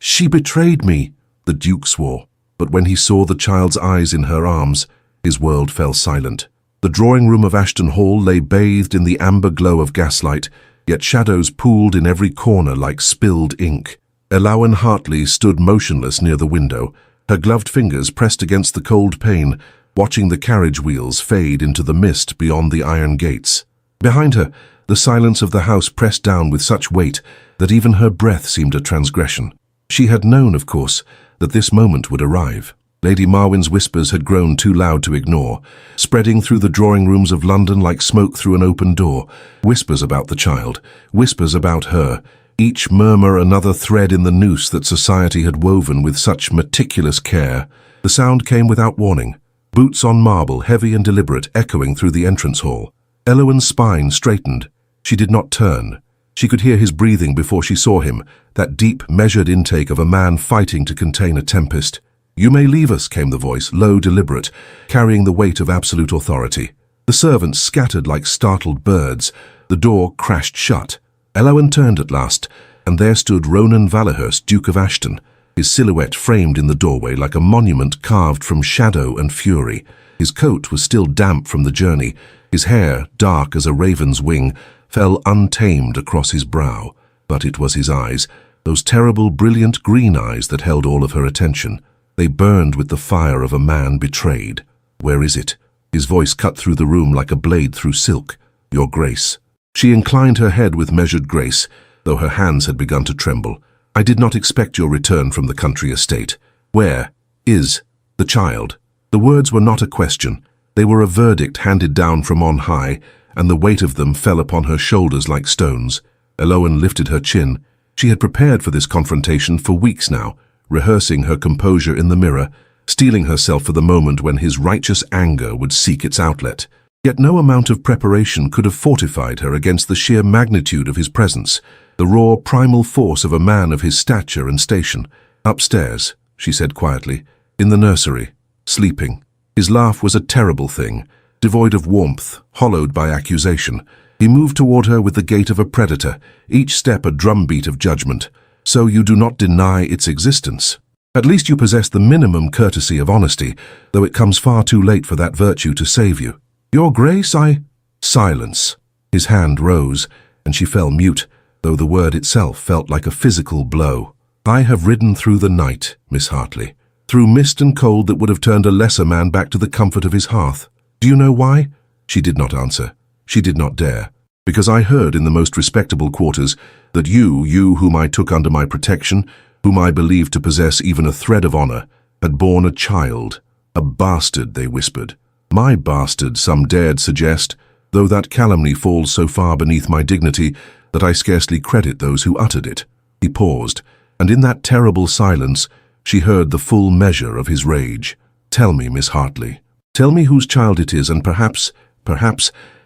She betrayed me, the Duke swore, but when he saw the child's eyes in her arms, his world fell silent. The drawing room of Ashton Hall lay bathed in the amber glow of gaslight, yet shadows pooled in every corner like spilled ink. Elowen Hartley stood motionless near the window, her gloved fingers pressed against the cold pane, watching the carriage wheels fade into the mist beyond the iron gates. Behind her, the silence of the house pressed down with such weight that even her breath seemed a transgression. She had known, of course, that this moment would arrive. Lady Marwyn's whispers had grown too loud to ignore, spreading through the drawing rooms of London like smoke through an open door. Whispers about the child, whispers about her, each murmur another thread in the noose that society had woven with such meticulous care. The sound came without warning. Boots on marble, heavy and deliberate, echoing through the entrance hall. Elowen's spine straightened. She did not turn. She could hear his breathing before she saw him, that deep, measured intake of a man fighting to contain a tempest. "You may leave us," came the voice, low, deliberate, carrying the weight of absolute authority. The servants scattered like startled birds. The door crashed shut. Elowen turned at last, and there stood Ronan Valahurst, Duke of Ashton, his silhouette framed in the doorway like a monument carved from shadow and fury. His coat was still damp from the journey. His hair, dark as a raven's wing, fell untamed across his brow. But it was his eyes, those terrible, brilliant green eyes that held all of her attention. They burned with the fire of a man betrayed. "Where is it?" His voice cut through the room like a blade through silk. "Your Grace." She inclined her head with measured grace, though her hands had begun to tremble. "I did not expect your return from the country estate. Where is the child?" The words were not a question. They were a verdict handed down from on high, and the weight of them fell upon her shoulders like stones. Elowen lifted her chin. She had prepared for this confrontation for weeks now, rehearsing her composure in the mirror, steeling herself for the moment when his righteous anger would seek its outlet. Yet no amount of preparation could have fortified her against the sheer magnitude of his presence, the raw, primal force of a man of his stature and station. "Upstairs," she said quietly, "in the nursery, sleeping." His laugh was a terrible thing, devoid of warmth, hollowed by accusation. He moved toward her with the gait of a predator, each step a drumbeat of judgment. "So you do not deny its existence? At least you possess the minimum courtesy of honesty, though it comes far too late for that virtue to save you." "Your Grace, I—" Silence. His hand rose, and she fell mute, though the word itself felt like a physical blow. "I have ridden through the night, Miss Hartley, through mist and cold that would have turned a lesser man back to the comfort of his hearth. Do you know why?" She did not answer. She did not dare. "Because I heard in the most respectable quarters that you whom I took under my protection, whom I believed to possess even a thread of honor, had borne a child. A bastard," they whispered. "My bastard," some dared suggest, though that calumny falls so far beneath my dignity that I scarcely credit those who uttered it. He paused, and in that terrible silence she heard the full measure of his rage. "Tell me, Miss Hartley. Tell me whose child it is, and perhaps,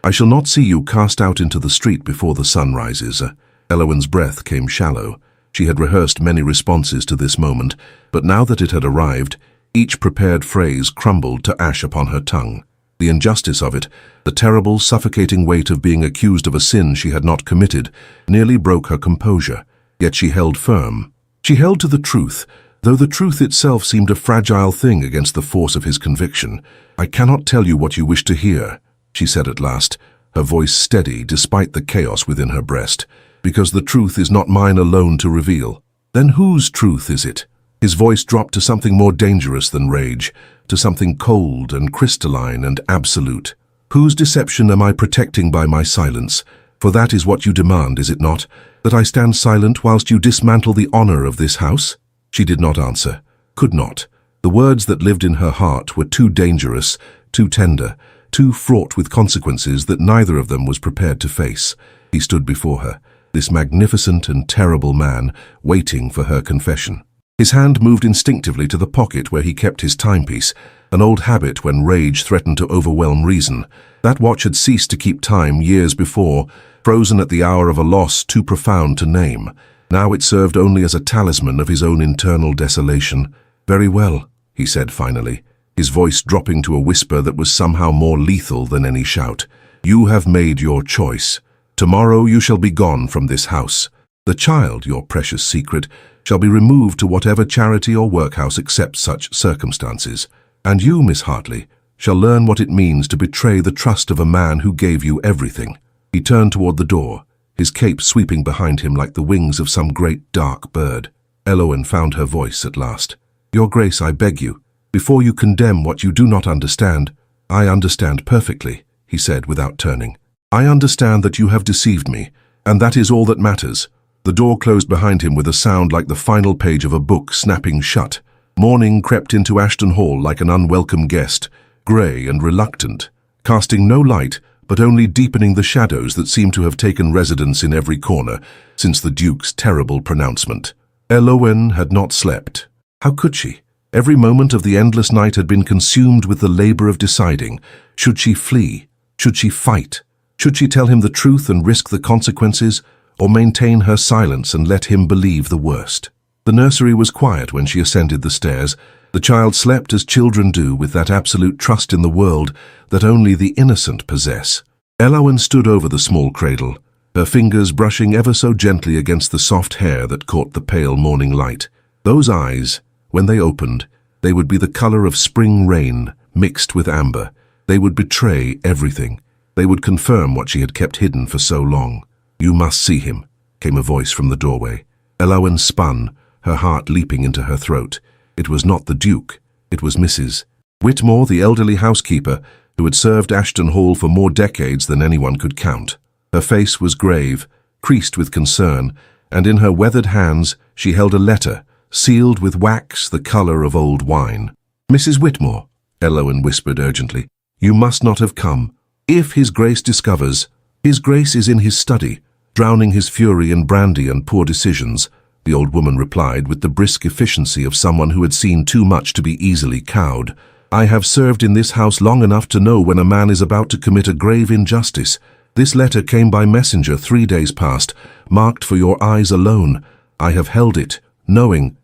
I shall not see you cast out into the street before the sun rises." Elowen's breath came shallow. She had rehearsed many responses to this moment, but now that it had arrived, each prepared phrase crumbled to ash upon her tongue. The injustice of it, the terrible, suffocating weight of being accused of a sin she had not committed, nearly broke her composure. Yet she held firm. She held to the truth, though the truth itself seemed a fragile thing against the force of his conviction. "I cannot tell you what you wish to hear," she said at last, her voice steady despite the chaos within her breast, "because the truth is not mine alone to reveal." "Then whose truth is it?" His voice dropped to something more dangerous than rage, to something cold and crystalline and absolute. "Whose deception am I protecting by my silence? For that is what you demand, is it not? That I stand silent whilst you dismantle the honor of this house?" She did not answer, could not. The words that lived in her heart were too dangerous, too tender, too fraught with consequences that neither of them was prepared to face. He stood before her, this magnificent and terrible man, waiting for her confession. His hand moved instinctively to the pocket where he kept his timepiece, an old habit when rage threatened to overwhelm reason. That watch had ceased to keep time years before, frozen at the hour of a loss too profound to name. Now it served only as a talisman of his own internal desolation. "Very well," he said finally, his voice dropping to a whisper that was somehow more lethal than any shout. "You have made your choice. Tomorrow you shall be gone from this house. The child, your precious secret, shall be removed to whatever charity or workhouse accepts such circumstances. And you, Miss Hartley, shall learn what it means to betray the trust of a man who gave you everything." He turned toward the door, his cape sweeping behind him like the wings of some great dark bird. Elowen found her voice at last. "Your Grace, I beg you, before you condemn what you do not understand—" "I understand perfectly," he said without turning. "I understand that you have deceived me, and that is all that matters." The door closed behind him with a sound like the final page of a book snapping shut. Morning crept into Ashton Hall like an unwelcome guest, grey and reluctant, casting no light but only deepening the shadows that seemed to have taken residence in every corner since the Duke's terrible pronouncement. Elowen had not slept. How could she? Every moment of the endless night had been consumed with the labour of deciding. Should she flee? Should she fight? Should she tell him the truth and risk the consequences, or maintain her silence and let him believe the worst? The nursery was quiet when she ascended the stairs. The child slept as children do, with that absolute trust in the world that only the innocent possess. Elowen stood over the small cradle, her fingers brushing ever so gently against the soft hair that caught the pale morning light. Those eyes, when they opened, they would be the colour of spring rain mixed with amber. They would betray everything. They would confirm what she had kept hidden for so long. "You must see him," came a voice from the doorway. Elowen spun, her heart leaping into her throat. It was not the Duke. It was Mrs. Whitmore, the elderly housekeeper, who had served Ashton Hall for more decades than anyone could count. Her face was grave, creased with concern, and in her weathered hands she held a letter, sealed with wax the colour of old wine. "Mrs. Whitmore," Elowen whispered urgently, "you must not have come. If His Grace discovers—" "His Grace is in his study, drowning his fury in brandy and poor decisions," the old woman replied with the brisk efficiency of someone who had seen too much to be easily cowed. "I have served in this house long enough to know when a man is about to commit a grave injustice. This letter came by messenger 3 days past, marked for your eyes alone. I have held it, knowing,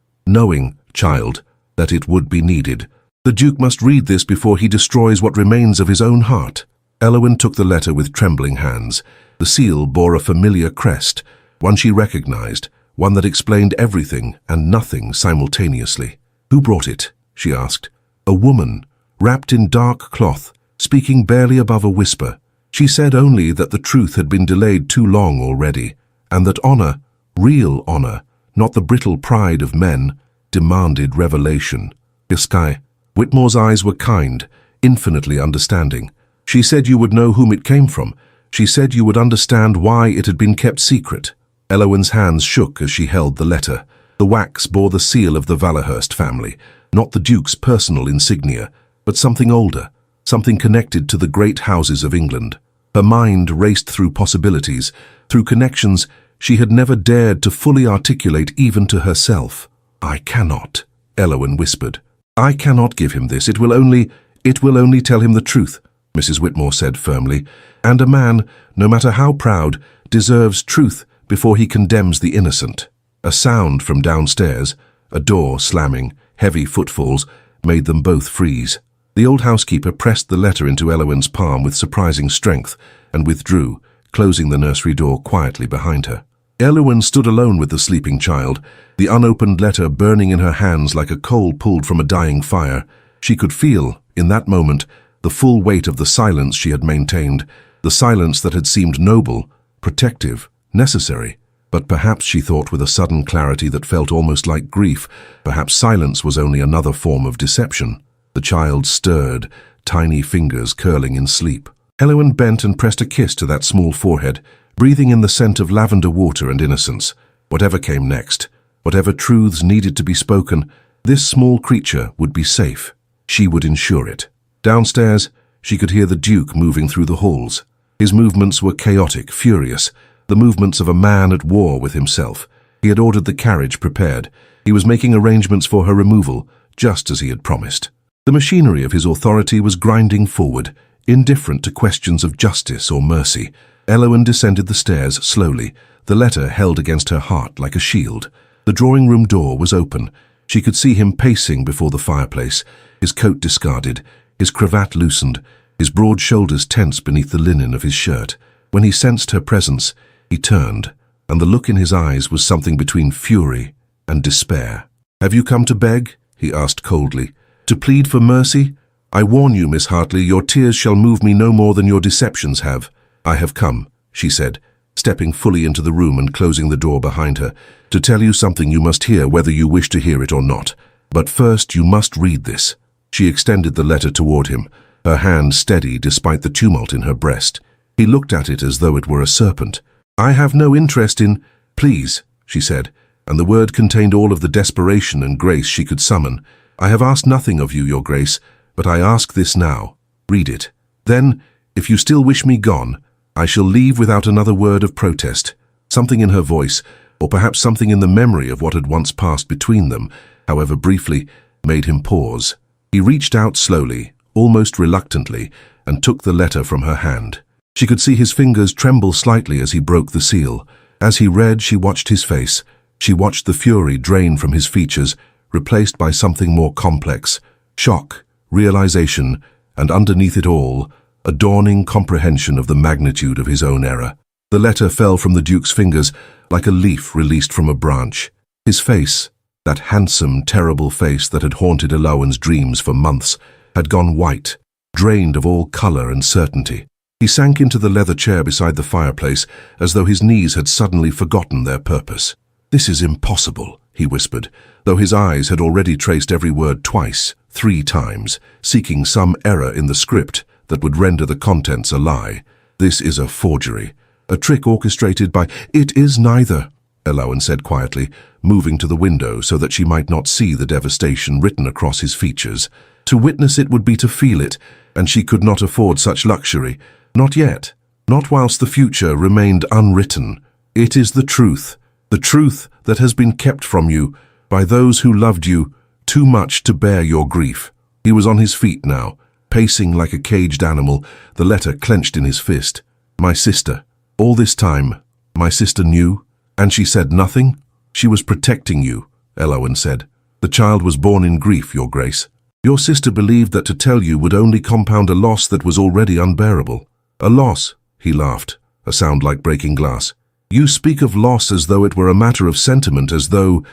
child, that it would be needed. The Duke must read this before he destroys what remains of his own heart." Elowen took the letter with trembling hands. The seal bore a familiar crest, one she recognized, one that explained everything and nothing simultaneously. "Who brought it?" she asked. "A woman, wrapped in dark cloth, speaking barely above a whisper. She said only that the truth had been delayed too long already, and that honor, real honor, not the brittle pride of men, demanded revelation." Biscay. Whitmore's eyes were kind, infinitely understanding. "She said you would know whom it came from. She said you would understand why it had been kept secret." Elowen's hands shook as she held the letter. The wax bore the seal of the Valahurst family, not the Duke's personal insignia, but something older, something connected to the great houses of England. Her mind raced through possibilities, through connections she had never dared to fully articulate even to herself. "I cannot," Elowen whispered. "I cannot give him this. It will only tell him the truth," Mrs. Whitmore said firmly. "And a man, no matter how proud, deserves truth before he condemns the innocent." A sound from downstairs, a door slamming, heavy footfalls, made them both freeze. The old housekeeper pressed the letter into Elowen's palm with surprising strength and withdrew, closing the nursery door quietly behind her. Elowen stood alone with the sleeping child, the unopened letter burning in her hands like a coal pulled from a dying fire. She could feel, in that moment, the full weight of the silence she had maintained, the silence that had seemed noble, protective, necessary. But perhaps, she thought with a sudden clarity that felt almost like grief, perhaps silence was only another form of deception. The child stirred, tiny fingers curling in sleep. Elowen bent and pressed a kiss to that small forehead, breathing in the scent of lavender water and innocence. Whatever came next, whatever truths needed to be spoken, this small creature would be safe. She would ensure it. Downstairs, she could hear the Duke moving through the halls. His movements were chaotic, furious, the movements of a man at war with himself. He had ordered the carriage prepared. He was making arrangements for her removal, just as he had promised. The machinery of his authority was grinding forward, indifferent to questions of justice or mercy. Elowen descended the stairs slowly, the letter held against her heart like a shield. The drawing-room door was open. She could see him pacing before the fireplace, his coat discarded, his cravat loosened, his broad shoulders tense beneath the linen of his shirt. When he sensed her presence, he turned, and the look in his eyes was something between fury and despair. "Have you come to beg?" he asked coldly. "To plead for mercy? I warn you, Miss Hartley, your tears shall move me no more than your deceptions have." "I have come," she said, stepping fully into the room and closing the door behind her, "to tell you something you must hear whether you wish to hear it or not. But first you must read this." She extended the letter toward him, her hand steady despite the tumult in her breast. He looked at it as though it were a serpent. "I have no interest in—" "Please," she said, and the word contained all of the desperation and grace she could summon. "I have asked nothing of you, Your Grace, but I ask this now. Read it. Then, if you still wish me gone, I shall leave without another word of protest." Something in her voice, or perhaps something in the memory of what had once passed between them, however briefly, made him pause. He reached out slowly, almost reluctantly, and took the letter from her hand. She could see his fingers tremble slightly as he broke the seal. As he read, she watched his face. She watched the fury drain from his features, replaced by something more complex. Shock, realization, and underneath it all, a dawning comprehension of the magnitude of his own error. The letter fell from the Duke's fingers like a leaf released from a branch. His face, that handsome, terrible face that had haunted Elowen's dreams for months, had gone white, drained of all color and certainty. He sank into the leather chair beside the fireplace, as though his knees had suddenly forgotten their purpose. "This is impossible," he whispered, though his eyes had already traced every word twice, 3 times, seeking some error in the script that would render the contents a lie. "This is a forgery, a trick orchestrated by—" "It is neither," Elowen said quietly, moving to the window so that she might not see the devastation written across his features. To witness it would be to feel it, and she could not afford such luxury. Not yet. Not whilst the future remained unwritten. "It is the truth that has been kept from you by those who loved you too much to bear your grief." He was on his feet now, pacing like a caged animal, the letter clenched in his fist. "My sister. All this time, my sister knew, and she said nothing?" "She was protecting you," Elowen said. "The child was born in grief, Your Grace. Your sister believed that to tell you would only compound a loss that was already unbearable." "A loss?" he laughed, a sound like breaking glass. "You speak of loss as though it were a matter of sentiment, as though—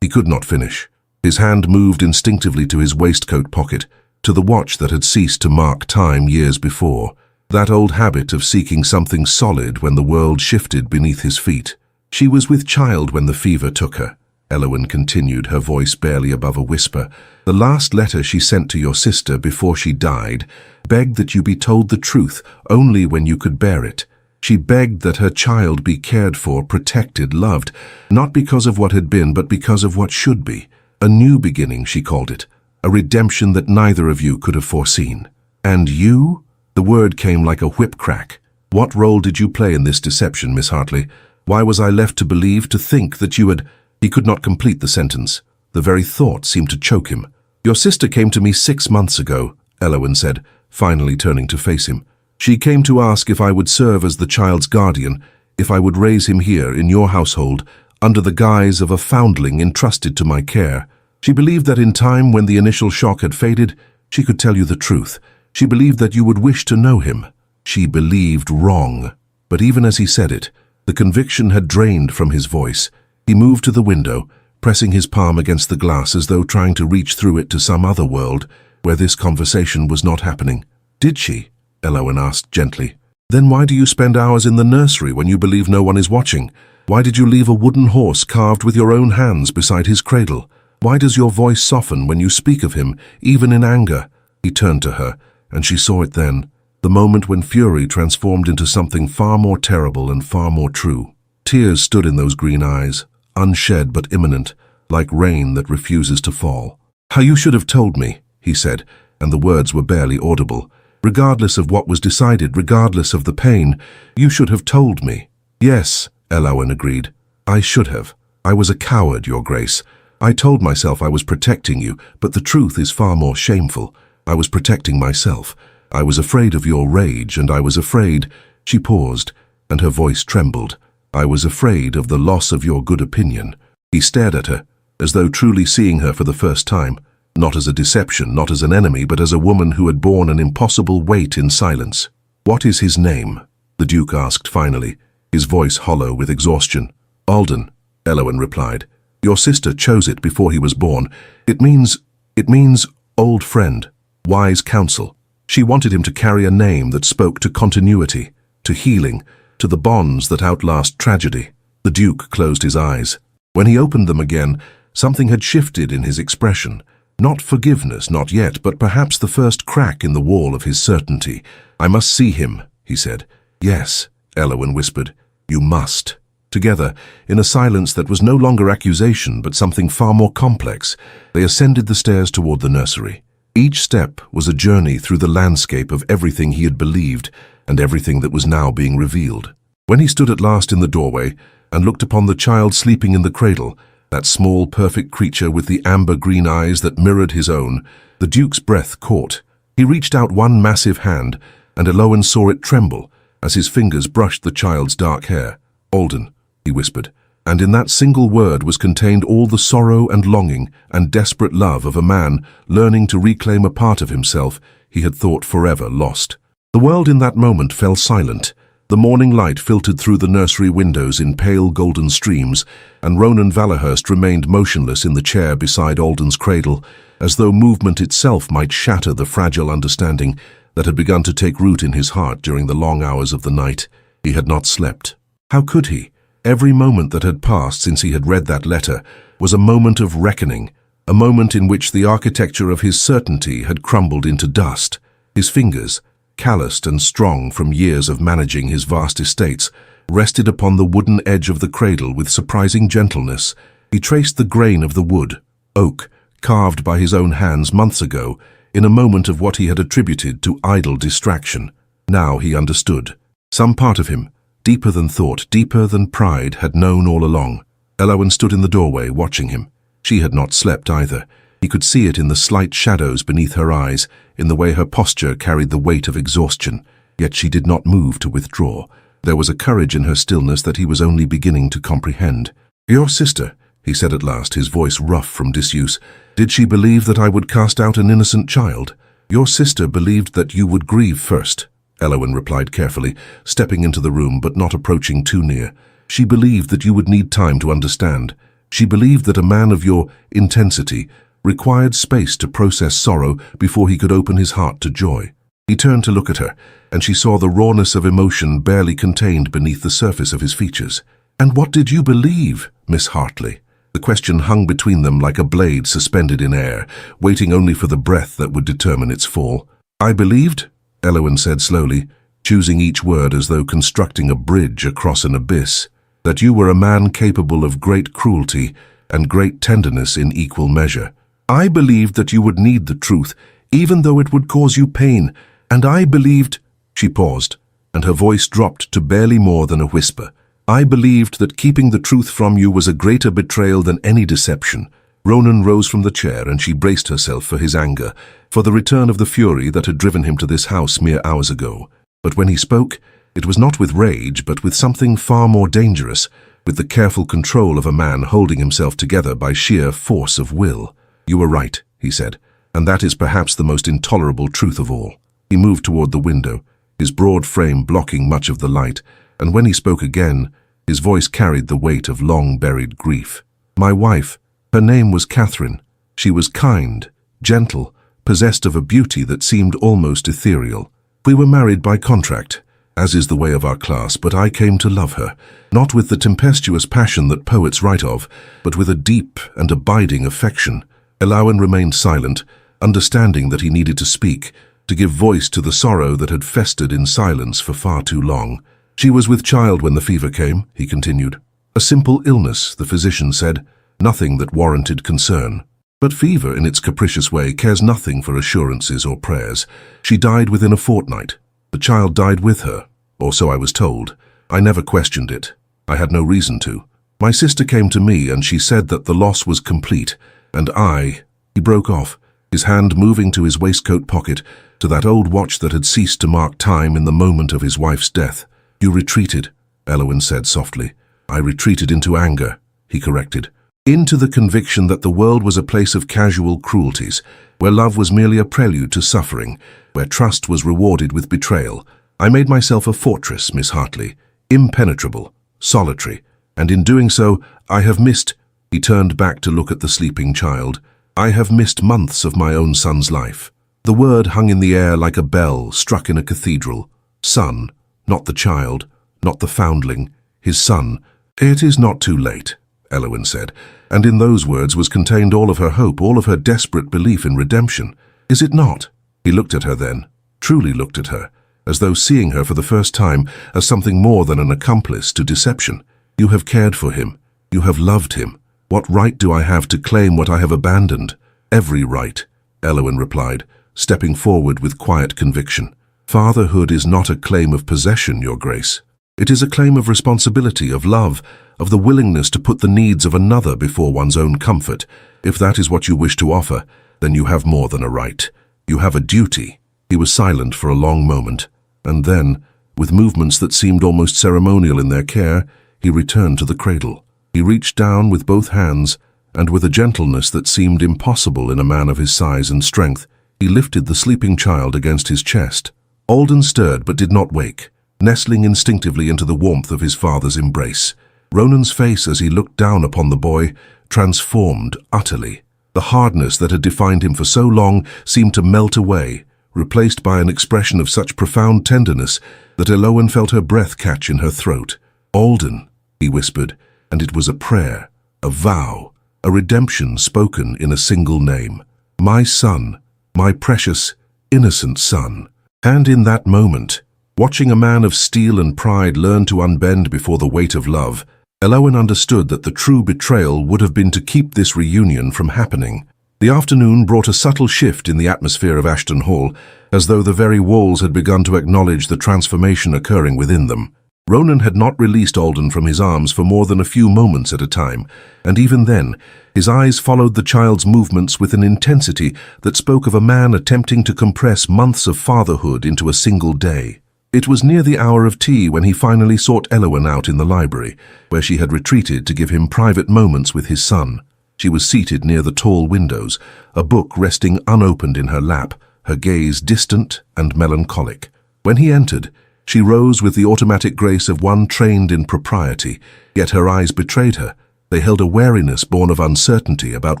He could not finish. His hand moved instinctively to his waistcoat pocket, to the watch that had ceased to mark time years before. That old habit of seeking something solid when the world shifted beneath his feet. "She was with child when the fever took her," Elowen continued, her voice barely above a whisper. "The last letter she sent to your sister before she died begged that you be told the truth only when you could bear it. She begged that her child be cared for, protected, loved, not because of what had been, but because of what should be. A new beginning, she called it, a redemption that neither of you could have foreseen. And you?" The word came like a whip crack. "What role did you play in this deception, Miss Hartley? Why was I left to believe, to think that you had—" He could not complete the sentence. The very thought seemed to choke him. "Your sister came to me 6 months ago," Elowen said, finally turning to face him. "She came to ask if I would serve as the child's guardian, if I would raise him here in your household, under the guise of a foundling entrusted to my care. She believed that in time, when the initial shock had faded, she could tell you the truth. She believed that you would wish to know him. She believed wrong." But even as he said it, the conviction had drained from his voice. He moved to the window, pressing his palm against the glass as though trying to reach through it to some other world where this conversation was not happening. "Did she?" Elowen asked gently. "Then why do you spend hours in the nursery when you believe no one is watching? Why did you leave a wooden horse carved with your own hands beside his cradle? Why does your voice soften when you speak of him, even in anger?" He turned to her, and she saw it then, the moment when fury transformed into something far more terrible and far more true. Tears stood in those green eyes, unshed but imminent, like rain that refuses to fall. "How you should have told me," he said, and the words were barely audible. "Regardless of what was decided, regardless of the pain, you should have told me." "Yes," Elowen agreed. "I should have. I was a coward, Your Grace. I told myself I was protecting you, but the truth is far more shameful. I was protecting myself. I was afraid of your rage, and I was afraid—" She paused, and her voice trembled. "I was afraid of the loss of your good opinion." He stared at her, as though truly seeing her for the first time, not as a deception, not as an enemy, but as a woman who had borne an impossible weight in silence. "What is his name?" the Duke asked finally, his voice hollow with exhaustion. "Alden," Elowen replied. Your sister chose it before he was born. It means old friend, wise counsel. She wanted him to carry a name that spoke to continuity, to healing, to the bonds that outlast tragedy. The Duke closed his eyes. When he opened them again, something had shifted in his expression. Not forgiveness, not yet, but perhaps the first crack in the wall of his certainty. "I must see him," he said. "Yes," Elowen whispered. "You must." Together, in a silence that was no longer accusation but something far more complex, they ascended the stairs toward the nursery. Each step was a journey through the landscape of everything he had believed and everything that was now being revealed. When he stood at last in the doorway and looked upon the child sleeping in the cradle, that small, perfect creature with the amber-green eyes that mirrored his own, the Duke's breath caught. He reached out one massive hand, and Elowen saw it tremble as his fingers brushed the child's dark hair. "Alden," he whispered, and in that single word was contained all the sorrow and longing and desperate love of a man learning to reclaim a part of himself he had thought forever lost. The world in that moment fell silent. The morning light filtered through the nursery windows in pale golden streams, and Ronan Valahurst remained motionless in the chair beside Alden's cradle, as though movement itself might shatter the fragile understanding that had begun to take root in his heart during the long hours of the night. He had not slept. How could he? Every moment that had passed since he had read that letter was a moment of reckoning, a moment in which the architecture of his certainty had crumbled into dust. His fingers, calloused and strong from years of managing his vast estates, rested upon the wooden edge of the cradle with surprising gentleness. He traced the grain of the wood, oak, carved by his own hands months ago, in a moment of what he had attributed to idle distraction. Now he understood. Some part of him, deeper than thought, deeper than pride, had known all along. Elowen stood in the doorway, watching him. She had not slept either. He could see it in the slight shadows beneath her eyes, in the way her posture carried the weight of exhaustion. Yet she did not move to withdraw. There was a courage in her stillness that he was only beginning to comprehend. "Your sister," he said at last, his voice rough from disuse, "did she believe that I would cast out an innocent child?" "Your sister believed that you would grieve first," Elowen replied carefully, stepping into the room but not approaching too near. "She believed that you would need time to understand. She believed that a man of your intensity required space to process sorrow before he could open his heart to joy." He turned to look at her, and she saw the rawness of emotion barely contained beneath the surface of his features. "And what did you believe, Miss Hartley?" The question hung between them like a blade suspended in air, waiting only for the breath that would determine its fall. "I believed," Elowen said slowly, choosing each word as though constructing a bridge across an abyss, "that you were a man capable of great cruelty and great tenderness in equal measure. I believed that you would need the truth, even though it would cause you pain, and I believed—" She paused, and her voice dropped to barely more than a whisper. "I believed that keeping the truth from you was a greater betrayal than any deception." Ronan rose from the chair, and she braced herself for his anger, for the return of the fury that had driven him to this house mere hours ago. But when he spoke, it was not with rage, but with something far more dangerous, with the careful control of a man holding himself together by sheer force of will. "You were right," he said, "and that is perhaps the most intolerable truth of all." He moved toward the window, his broad frame blocking much of the light, and when he spoke again, his voice carried the weight of long-buried grief. "My wife, her name was Catherine. She was kind, gentle, possessed of a beauty that seemed almost ethereal. We were married by contract, as is the way of our class, but I came to love her, not with the tempestuous passion that poets write of, but with a deep and abiding affection." Elowen remained silent, understanding that he needed to speak, to give voice to the sorrow that had festered in silence for far too long. "She was with child when the fever came," he continued. "A simple illness, the physician said, nothing that warranted concern. But fever, in its capricious way, cares nothing for assurances or prayers. She died within a fortnight. The child died with her, or so I was told. I never questioned it. I had no reason to. My sister came to me, and she said that the loss was complete, and I—" He broke off, his hand moving to his waistcoat pocket, to that old watch that had ceased to mark time in the moment of his wife's death. "You retreated," Elowen said softly. "I retreated into anger," he corrected. "Into the conviction that the world was a place of casual cruelties, where love was merely a prelude to suffering, where trust was rewarded with betrayal. I made myself a fortress, Miss Hartley, impenetrable, solitary, and in doing so, I have missed—" He turned back to look at the sleeping child. "I have missed months of my own son's life." The word hung in the air like a bell struck in a cathedral. Son, not the child, not the foundling, his son. "It is not too late," Eowyn said, and in those words was contained all of her hope, all of her desperate belief in redemption. "Is it not?" He looked at her then, truly looked at her, as though seeing her for the first time as something more than an accomplice to deception. "You have cared for him. You have loved him. What right do I have to claim what I have abandoned?" "Every right," Eowyn replied, stepping forward with quiet conviction. "Fatherhood is not a claim of possession, Your Grace. It is a claim of responsibility, of love, of the willingness to put the needs of another before one's own comfort. If that is what you wish to offer, then you have more than a right. You have a duty." He was silent for a long moment, and then, with movements that seemed almost ceremonial in their care, he returned to the cradle. He reached down with both hands, and with a gentleness that seemed impossible in a man of his size and strength, he lifted the sleeping child against his chest. Alden stirred but did not wake, nestling instinctively into the warmth of his father's embrace. Ronan's face as he looked down upon the boy transformed utterly. The hardness that had defined him for so long seemed to melt away, replaced by an expression of such profound tenderness that Eowyn felt her breath catch in her throat. "Alden," he whispered, and it was a prayer, a vow, a redemption spoken in a single name. "My son, my precious, innocent son." And in that moment, watching a man of steel and pride learn to unbend before the weight of love, Eowyn understood that the true betrayal would have been to keep this reunion from happening. The afternoon brought a subtle shift in the atmosphere of Ashton Hall, as though the very walls had begun to acknowledge the transformation occurring within them. Ronan had not released Alden from his arms for more than a few moments at a time, and even then, his eyes followed the child's movements with an intensity that spoke of a man attempting to compress months of fatherhood into a single day. It was near the hour of tea when he finally sought Eowyn out in the library, where she had retreated to give him private moments with his son. She was seated near the tall windows, a book resting unopened in her lap, her gaze distant and melancholic. When he entered, she rose with the automatic grace of one trained in propriety, yet her eyes betrayed her. They held a wariness born of uncertainty about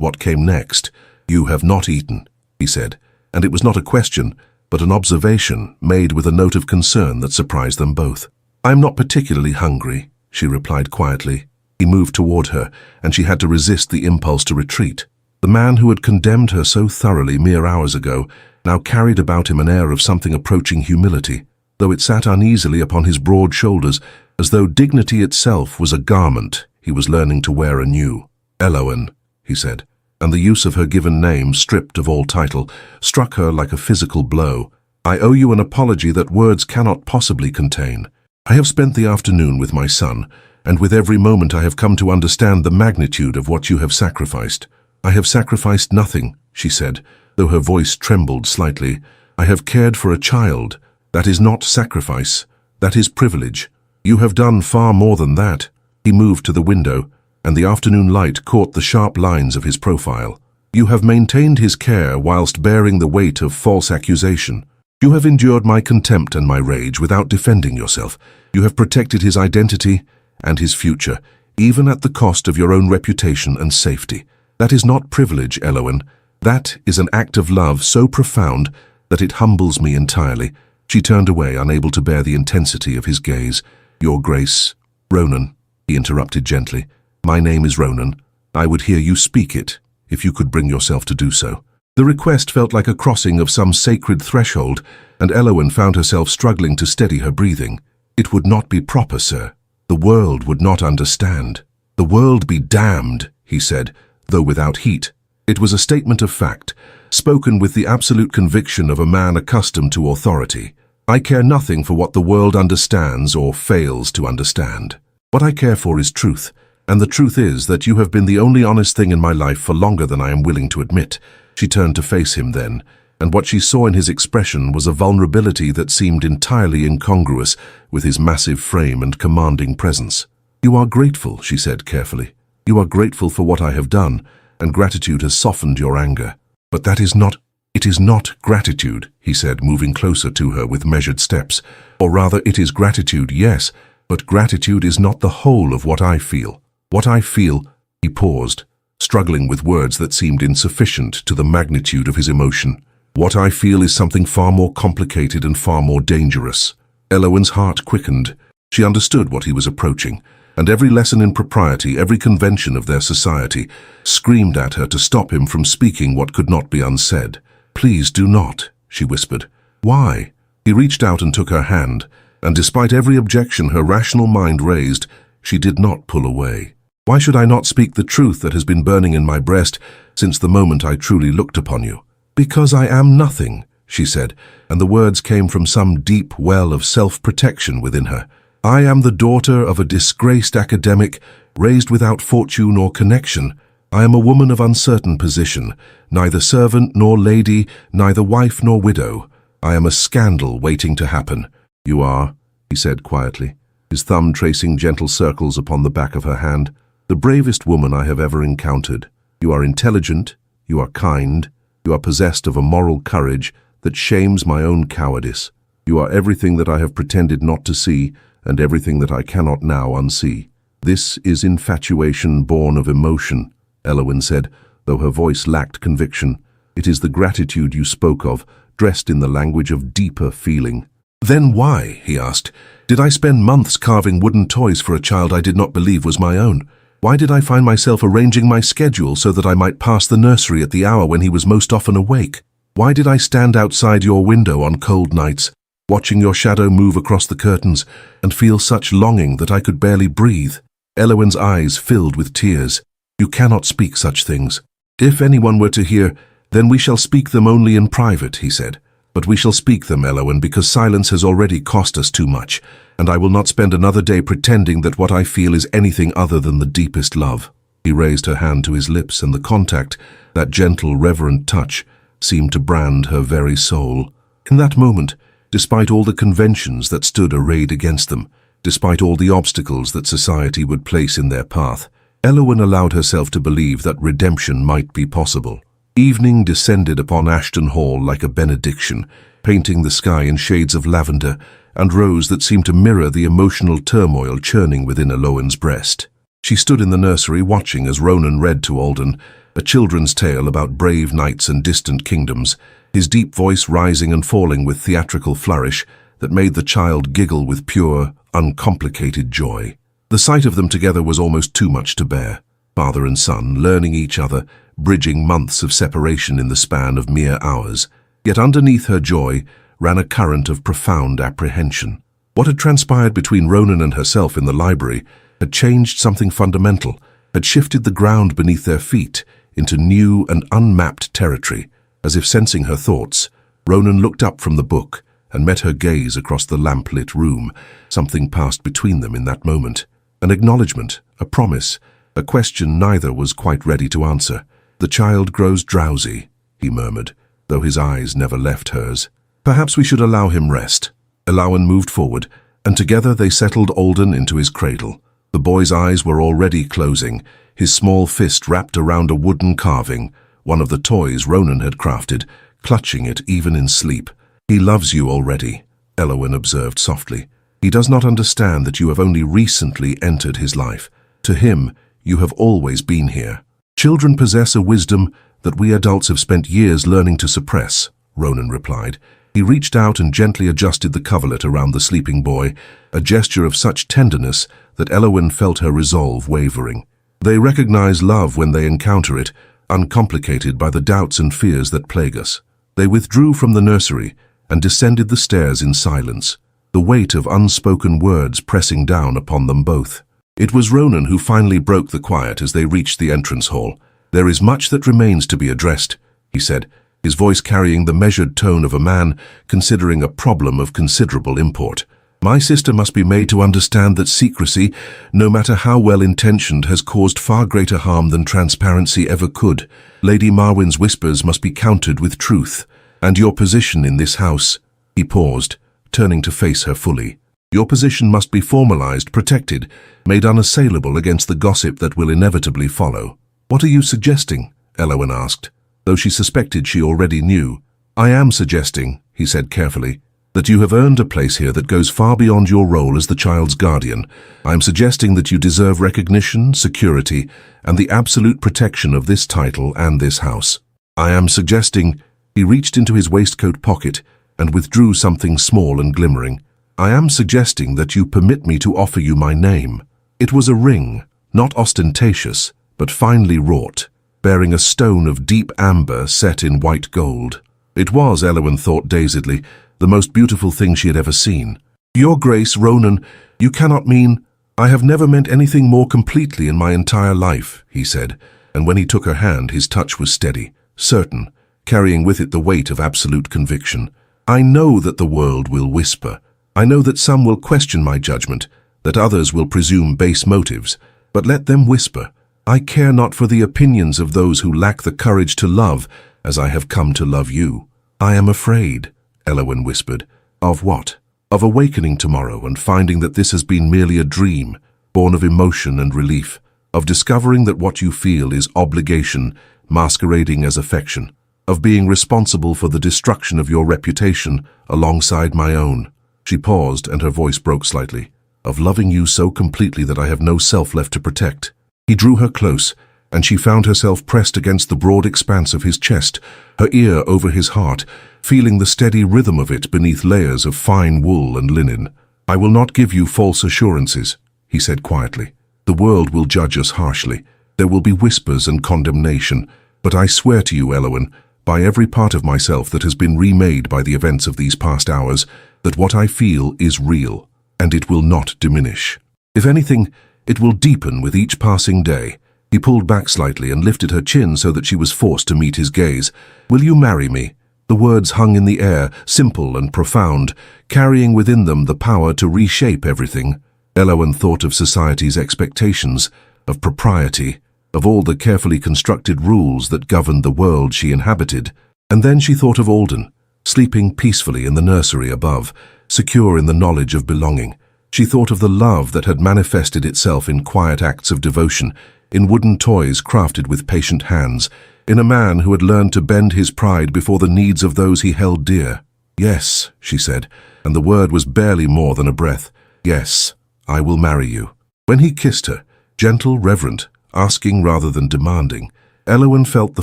what came next. "You have not eaten," he said, and it was not a question, but an observation made with a note of concern that surprised them both. "I am not particularly hungry," she replied quietly. He moved toward her, and she had to resist the impulse to retreat. The man who had condemned her so thoroughly mere hours ago now carried about him an air of something approaching humility, though it sat uneasily upon his broad shoulders, as though dignity itself was a garment he was learning to wear anew. "Eowyn," he said, and the use of her given name, stripped of all title, struck her like a physical blow. "I owe you an apology that words cannot possibly contain. I have spent the afternoon with my son, and with every moment I have come to understand the magnitude of what you have sacrificed." "I have sacrificed nothing," she said, though her voice trembled slightly. "I have cared for a child. That is not sacrifice. That is privilege. You have done far more than that." He moved to the window, and the afternoon light caught the sharp lines of his profile. "You have maintained his care whilst bearing the weight of false accusation. You have endured my contempt and my rage without defending yourself. You have protected his identity and his future, even at the cost of your own reputation and safety. That is not privilege, Eowyn. That is an act of love so profound that it humbles me entirely." She turned away, unable to bear the intensity of his gaze. "Your Grace." "Ronan," he interrupted gently. "My name is Ronan. I would hear you speak it, if you could bring yourself to do so." The request felt like a crossing of some sacred threshold, and Eowyn found herself struggling to steady her breathing. "It would not be proper, sir. The world would not understand." "The world be damned," he said, though without heat. It was a statement of fact, spoken with the absolute conviction of a man accustomed to authority. "I care nothing for what the world understands or fails to understand. What I care for is truth, and the truth is that you have been the only honest thing in my life for longer than I am willing to admit." She turned to face him then, and what she saw in his expression was a vulnerability that seemed entirely incongruous with his massive frame and commanding presence. "You are grateful," she said carefully. "You are grateful for what I have done, and gratitude has softened your anger. But that is not— It is not gratitude," he said, moving closer to her with measured steps. "Or rather, it is gratitude, yes, but gratitude is not the whole of what I feel. What I feel—" He paused, struggling with words that seemed insufficient to the magnitude of his emotion. What I feel is something far more complicated and far more dangerous. Elowen's heart quickened. She understood what he was approaching, and every lesson in propriety, every convention of their society, screamed at her to stop him from speaking what could not be unsaid. "Please do not," she whispered. "Why?" He reached out and took her hand, and despite every objection her rational mind raised, she did not pull away. "Why should I not speak the truth that has been burning in my breast since the moment I truly looked upon you?" "Because I am nothing," she said, and the words came from some deep well of self-protection within her. "I am the daughter of a disgraced academic, raised without fortune or connection. I am a woman of uncertain position, neither servant nor lady, neither wife nor widow. I am a scandal waiting to happen." "You are," he said quietly, his thumb tracing gentle circles upon the back of her hand, "the bravest woman I have ever encountered. You are intelligent, you are kind, you are possessed of a moral courage that shames my own cowardice. You are everything that I have pretended not to see, and everything that I cannot now unsee. This is infatuation born of emotion," Elowen said, though her voice lacked conviction. "It is the gratitude you spoke of, dressed in the language of deeper feeling." "Then why," he asked, "did I spend months carving wooden toys for a child I did not believe was my own? Why did I find myself arranging my schedule so that I might pass the nursery at the hour when he was most often awake? Why did I stand outside your window on cold nights, watching your shadow move across the curtains, and feel such longing that I could barely breathe?" Elowen's eyes filled with tears. "You cannot speak such things. If anyone were to hear, then we shall speak them only in private," he said. "But we shall speak them, Elowen, because silence has already cost us too much, and I will not spend another day pretending that what I feel is anything other than the deepest love." He raised her hand to his lips, and the contact, that gentle, reverent touch, seemed to brand her very soul. In that moment, despite all the conventions that stood arrayed against them, despite all the obstacles that society would place in their path, Elowen allowed herself to believe that redemption might be possible. Evening descended upon Ashton Hall like a benediction, painting the sky in shades of lavender and rose that seemed to mirror the emotional turmoil churning within Elowen's breast. She stood in the nursery watching as Ronan read to Alden a children's tale about brave knights and distant kingdoms, his deep voice rising and falling with theatrical flourish that made the child giggle with pure, uncomplicated joy. The sight of them together was almost too much to bear. Father and son, learning each other, bridging months of separation in the span of mere hours. Yet underneath her joy ran a current of profound apprehension. What had transpired between Ronan and herself in the library had changed something fundamental, had shifted the ground beneath their feet into new and unmapped territory. As if sensing her thoughts, Ronan looked up from the book and met her gaze across the lamp-lit room. Something passed between them in that moment. An acknowledgement, a promise, a question neither was quite ready to answer. "The child grows drowsy," he murmured, though his eyes never left hers. "Perhaps we should allow him rest." Elowen moved forward, and together they settled Alden into his cradle. The boy's eyes were already closing, his small fist wrapped around a wooden carving, one of the toys Ronan had crafted, clutching it even in sleep. "He loves you already," Elowen observed softly. "He does not understand that you have only recently entered his life. To him, you have always been here. Children possess a wisdom that we adults have spent years learning to suppress," Ronan replied. He reached out and gently adjusted the coverlet around the sleeping boy, a gesture of such tenderness that Elowen felt her resolve wavering. "They recognize love when they encounter it, uncomplicated by the doubts and fears that plague us." They withdrew from the nursery and descended the stairs in silence, the weight of unspoken words pressing down upon them both. It was Ronan who finally broke the quiet as they reached the entrance hall. "There is much that remains to be addressed," he said, his voice carrying the measured tone of a man considering a problem of considerable import. "My sister must be made to understand that secrecy, no matter how well-intentioned, has caused far greater harm than transparency ever could. Lady Marwyn's whispers must be countered with truth. And your position in this house—" He paused, turning to face her fully. "Your position must be formalized, protected, made unassailable against the gossip that will inevitably follow." "What are you suggesting?" Elowen asked, though she suspected she already knew. "I am suggesting," he said carefully, that you have earned a place here that goes far beyond your role as the child's guardian. I am suggesting that you deserve recognition, security, and the absolute protection of this title and this house. I am suggesting—" He reached into his waistcoat pocket and withdrew something small and glimmering. "I am suggesting that you permit me to offer you my name." It was a ring, not ostentatious, but finely wrought, bearing a stone of deep amber set in white gold. It was, Eowyn thought dazedly, the most beautiful thing she had ever seen. "Your Grace, Ronan, you cannot mean—" "I have never meant anything more completely in my entire life," he said, and when he took her hand, his touch was steady, certain, carrying with it the weight of absolute conviction. "I know that the world will whisper. I know that some will question my judgment, that others will presume base motives, but let them whisper. I care not for the opinions of those who lack the courage to love as I have come to love you." "I am afraid," Eowyn whispered. "Of what?" "Of awakening tomorrow and finding that this has been merely a dream, born of emotion and relief, of discovering that what you feel is obligation masquerading as affection, of being responsible for the destruction of your reputation alongside my own." She paused and her voice broke slightly. "Of loving you so completely that I have no self left to protect." He drew her close, and she found herself pressed against the broad expanse of his chest, her ear over his heart, feeling the steady rhythm of it beneath layers of fine wool and linen. "I will not give you false assurances," he said quietly. "The world will judge us harshly. There will be whispers and condemnation, but I swear to you, Eowyn, by every part of myself that has been remade by the events of these past hours, that what I feel is real, and it will not diminish. If anything, it will deepen with each passing day." He pulled back slightly and lifted her chin so that she was forced to meet his gaze. "Will you marry me?" The words hung in the air, simple and profound, carrying within them the power to reshape everything. Eowyn thought of society's expectations, of propriety, of all the carefully constructed rules that governed the world she inhabited. And then she thought of Alden, sleeping peacefully in the nursery above, secure in the knowledge of belonging. She thought of the love that had manifested itself in quiet acts of devotion, in wooden toys crafted with patient hands, in a man who had learned to bend his pride before the needs of those he held dear. "Yes," she said, and the word was barely more than a breath. "Yes, I will marry you." When he kissed her, gentle, reverent, asking rather than demanding, Eowyn felt the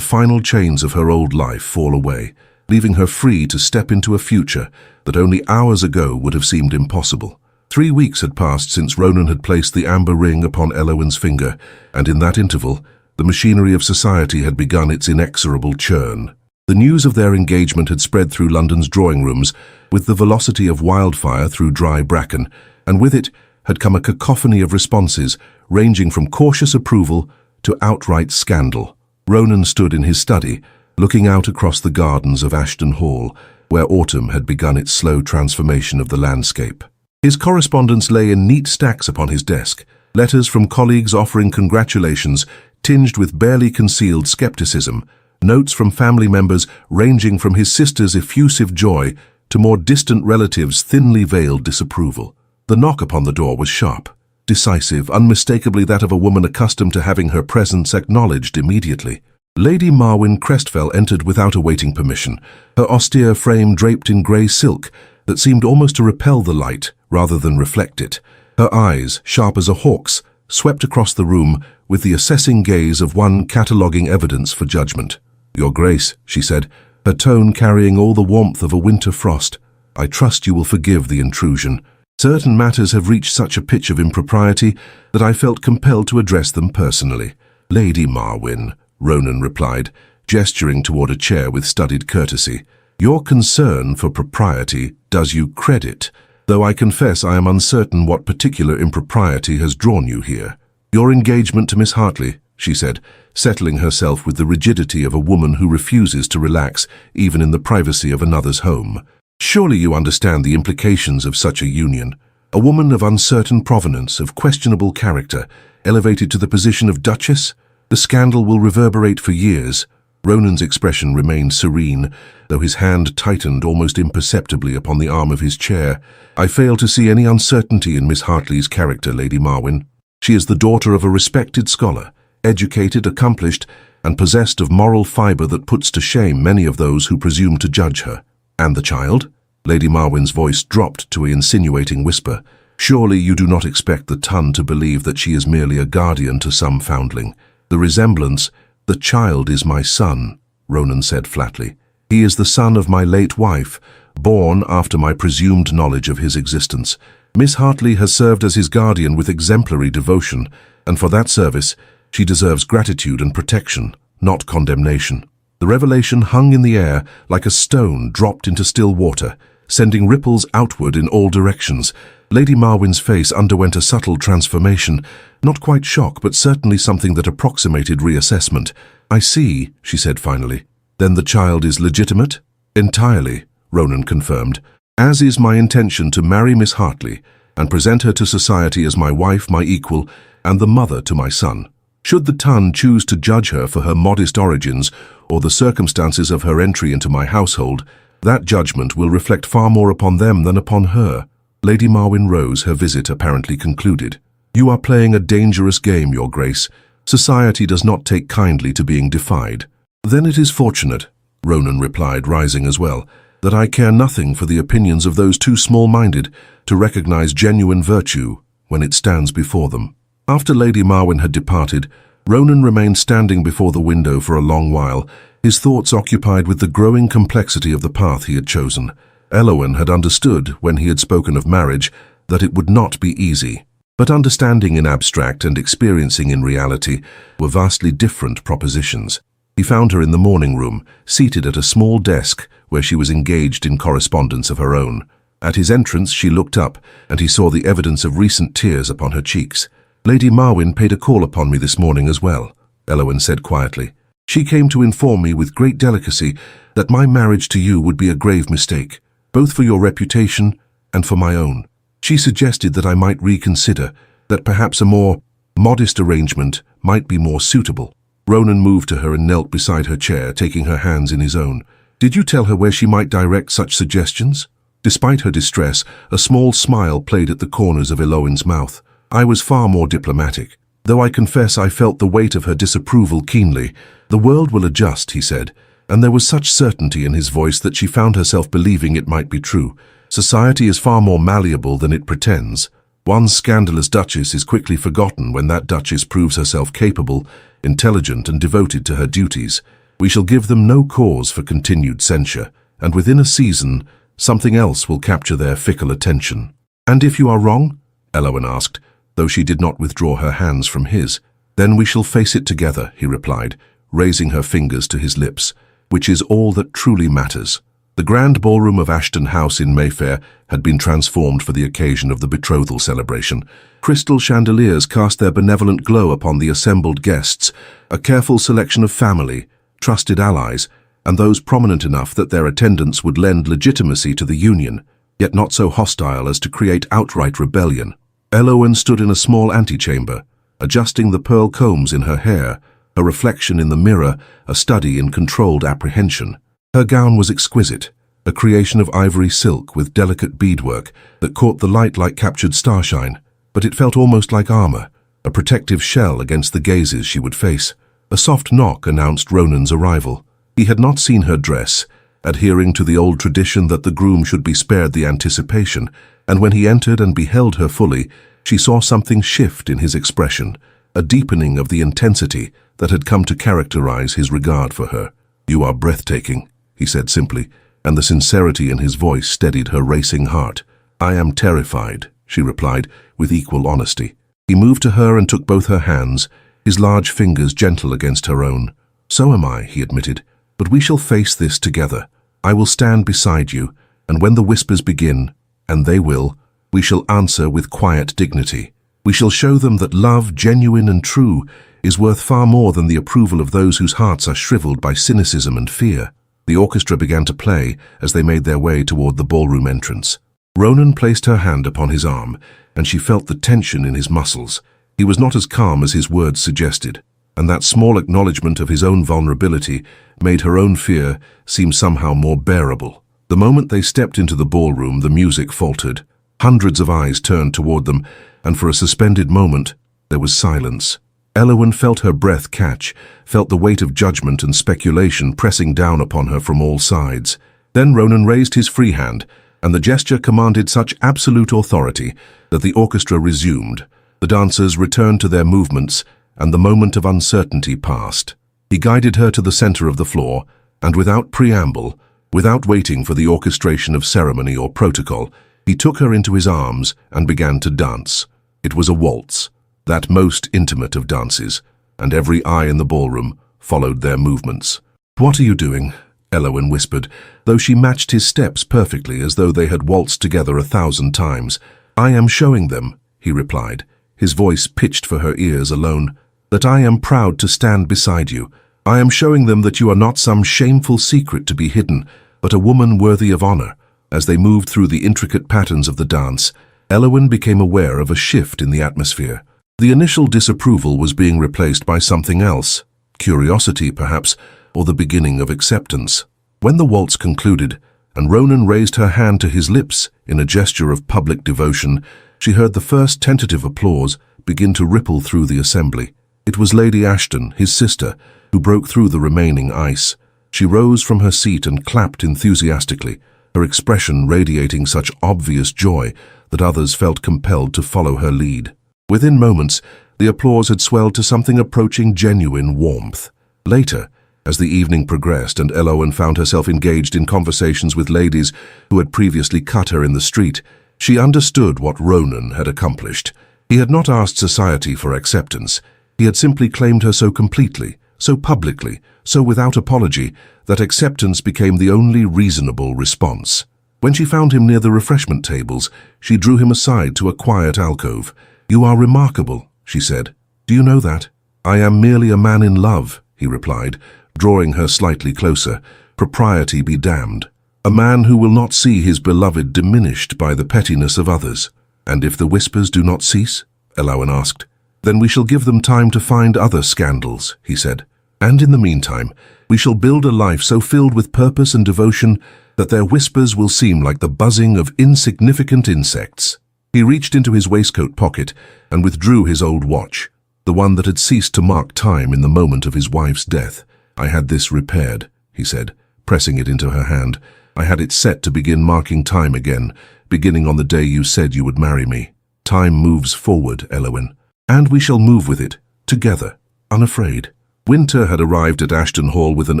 final chains of her old life fall away, leaving her free to step into a future that only hours ago would have seemed impossible. 3 weeks had passed since Ronan had placed the amber ring upon Eowyn's finger, and in that interval, the machinery of society had begun its inexorable churn. The news of their engagement had spread through London's drawing rooms with the velocity of wildfire through dry bracken, and with it had come a cacophony of responses ranging from cautious approval to outright scandal. Ronan stood in his study, looking out across the gardens of Ashton Hall, where autumn had begun its slow transformation of the landscape. His correspondence lay in neat stacks upon his desk, letters from colleagues offering congratulations tinged with barely concealed skepticism, notes from family members ranging from his sister's effusive joy to more distant relatives' thinly veiled disapproval. The knock upon the door was sharp, decisive, unmistakably that of a woman accustomed to having her presence acknowledged immediately. Lady Marwyn Crestfell entered without awaiting permission, her austere frame draped in grey silk that seemed almost to repel the light rather than reflect it. Her eyes, sharp as a hawk's, swept across the room with the assessing gaze of one cataloguing evidence for judgment. "Your Grace," she said, her tone carrying all the warmth of a winter frost, "I trust you will forgive the intrusion. Certain matters have reached such a pitch of impropriety that I felt compelled to address them personally." "Lady Marwyn," Ronan replied, gesturing toward a chair with studied courtesy, "your concern for propriety does you credit, though I confess I am uncertain what particular impropriety has drawn you here." "Your engagement to Miss Hartley," she said, settling herself with the rigidity of a woman who refuses to relax even in the privacy of another's home. "Surely you understand the implications of such a union. A woman of uncertain provenance, of questionable character, elevated to the position of Duchess? The scandal will reverberate for years." Ronan's expression remained serene, though his hand tightened almost imperceptibly upon the arm of his chair. "I fail to see any uncertainty in Miss Hartley's character, Lady Marwyn. She is the daughter of a respected scholar, educated, accomplished, and possessed of moral fibre that puts to shame many of those who presume to judge her." "And the child?" Lady Marwyn's voice dropped to an insinuating whisper. Surely you do not expect the Tun to believe that she is merely a guardian to some foundling. The resemblance, the child is my son, Ronan said flatly. He is the son of my late wife, born after my presumed knowledge of his existence. Miss Hartley has served as his guardian with exemplary devotion, and for that service, she deserves gratitude and protection, not condemnation. The revelation hung in the air like a stone dropped into still water, sending ripples outward in all directions. Lady Marwyn's face underwent a subtle transformation, not quite shock, but certainly something that approximated reassessment. I see, she said finally. Then the child is legitimate? Entirely, Ronan confirmed, as is my intention to marry Miss Hartley and present her to society as my wife, my equal, and the mother to my son. Should the Tun choose to judge her for her modest origins or the circumstances of her entry into my household, that judgment will reflect far more upon them than upon her. Lady Marwyn rose, her visit apparently concluded. You are playing a dangerous game, Your Grace. Society does not take kindly to being defied. Then it is fortunate, Ronan replied, rising as well, that I care nothing for the opinions of those too small-minded to recognize genuine virtue when it stands before them. After Lady Marwyn had departed, Ronan remained standing before the window for a long while, his thoughts occupied with the growing complexity of the path he had chosen. Elowen had understood, when he had spoken of marriage, that it would not be easy. But understanding in abstract and experiencing in reality were vastly different propositions. He found her in the morning room, seated at a small desk where she was engaged in correspondence of her own. At his entrance she looked up, and he saw the evidence of recent tears upon her cheeks. Lady Marwyn paid a call upon me this morning as well, Elowen said quietly. She came to inform me with great delicacy that my marriage to you would be a grave mistake, both for your reputation and for my own. She suggested that I might reconsider, that perhaps a more modest arrangement might be more suitable. Ronan moved to her and knelt beside her chair, taking her hands in his own. Did you tell her where she might direct such suggestions? Despite her distress, a small smile played at the corners of Elowen's mouth. I was far more diplomatic, though I confess I felt the weight of her disapproval keenly. The world will adjust, he said, and there was such certainty in his voice that she found herself believing it might be true. Society is far more malleable than it pretends. One scandalous duchess is quickly forgotten when that duchess proves herself capable, intelligent, and devoted to her duties. We shall give them no cause for continued censure, and within a season, something else will capture their fickle attention. And if you are wrong? Elowen asked, though she did not withdraw her hands from his. Then we shall face it together, he replied, raising her fingers to his lips, which is all that truly matters. The grand ballroom of Ashton House in Mayfair had been transformed for the occasion of the betrothal celebration. Crystal chandeliers cast their benevolent glow upon the assembled guests, a careful selection of family, trusted allies, and those prominent enough that their attendance would lend legitimacy to the union, yet not so hostile as to create outright rebellion. Elowen stood in a small antechamber, adjusting the pearl combs in her hair, her reflection in the mirror a study in controlled apprehension. Her gown was exquisite, a creation of ivory silk with delicate beadwork that caught the light like captured starshine, but it felt almost like armor, a protective shell against the gazes she would face. A soft knock announced Ronan's arrival. He had not seen her dress, adhering to the old tradition that the groom should be spared the anticipation, and when he entered and beheld her fully, she saw something shift in his expression, a deepening of the intensity that had come to characterize his regard for her. You are breathtaking, he said simply, and the sincerity in his voice steadied her racing heart. I am terrified, she replied, with equal honesty. He moved to her and took both her hands, his large fingers gentle against her own. So am I, he admitted, but we shall face this together. I will stand beside you, and when the whispers begin, and they will, we shall answer with quiet dignity. We shall show them that love, genuine and true, is worth far more than the approval of those whose hearts are shriveled by cynicism and fear. The orchestra began to play as they made their way toward the ballroom entrance. Ronan placed her hand upon his arm, and she felt the tension in his muscles. He was not as calm as his words suggested, and that small acknowledgement of his own vulnerability made her own fear seem somehow more bearable. The moment they stepped into the ballroom, the music faltered. Hundreds of eyes turned toward them, and for a suspended moment, there was silence. Elowen felt her breath catch, felt the weight of judgment and speculation pressing down upon her from all sides. Then Ronan raised his free hand, and the gesture commanded such absolute authority that the orchestra resumed. The dancers returned to their movements, and the moment of uncertainty passed. He guided her to the center of the floor, and without preamble, without waiting for the orchestration of ceremony or protocol, he took her into his arms and began to dance. It was a waltz, that most intimate of dances, and every eye in the ballroom followed their movements. "What are you doing?" Eowyn whispered, though she matched his steps perfectly as though they had waltzed together 1,000 times. "I am showing them," he replied, his voice pitched for her ears alone, "that I am proud to stand beside you. I am showing them that you are not some shameful secret to be hidden, but a woman worthy of honor." As they moved through the intricate patterns of the dance, Eowyn became aware of a shift in the atmosphere. The initial disapproval was being replaced by something else, curiosity perhaps, or the beginning of acceptance. When the waltz concluded, and Ronan raised her hand to his lips in a gesture of public devotion, she heard the first tentative applause begin to ripple through the assembly. It was Lady Ashton, his sister, who broke through the remaining ice. She rose from her seat and clapped enthusiastically, her expression radiating such obvious joy that others felt compelled to follow her lead. Within moments, the applause had swelled to something approaching genuine warmth. Later, as the evening progressed and Eowyn found herself engaged in conversations with ladies who had previously cut her in the street, she understood what Ronan had accomplished. He had not asked society for acceptance. He had simply claimed her so completely, so publicly, so without apology, that acceptance became the only reasonable response. When she found him near the refreshment tables, she drew him aside to a quiet alcove. "You are remarkable," she said. "Do you know that?" "I am merely a man in love," he replied, drawing her slightly closer. "Propriety be damned. A man who will not see his beloved diminished by the pettiness of others." "And if the whispers do not cease?" Eowyn asked. "Then we shall give them time to find other scandals," he said. "And in the meantime, we shall build a life so filled with purpose and devotion that their whispers will seem like the buzzing of insignificant insects." He reached into his waistcoat pocket and withdrew his old watch, the one that had ceased to mark time in the moment of his wife's death. "I had this repaired," he said, pressing it into her hand. "I had it set to begin marking time again, beginning on the day you said you would marry me. Time moves forward, Eowyn, and we shall move with it, together, unafraid." Winter had arrived at Ashton Hall with an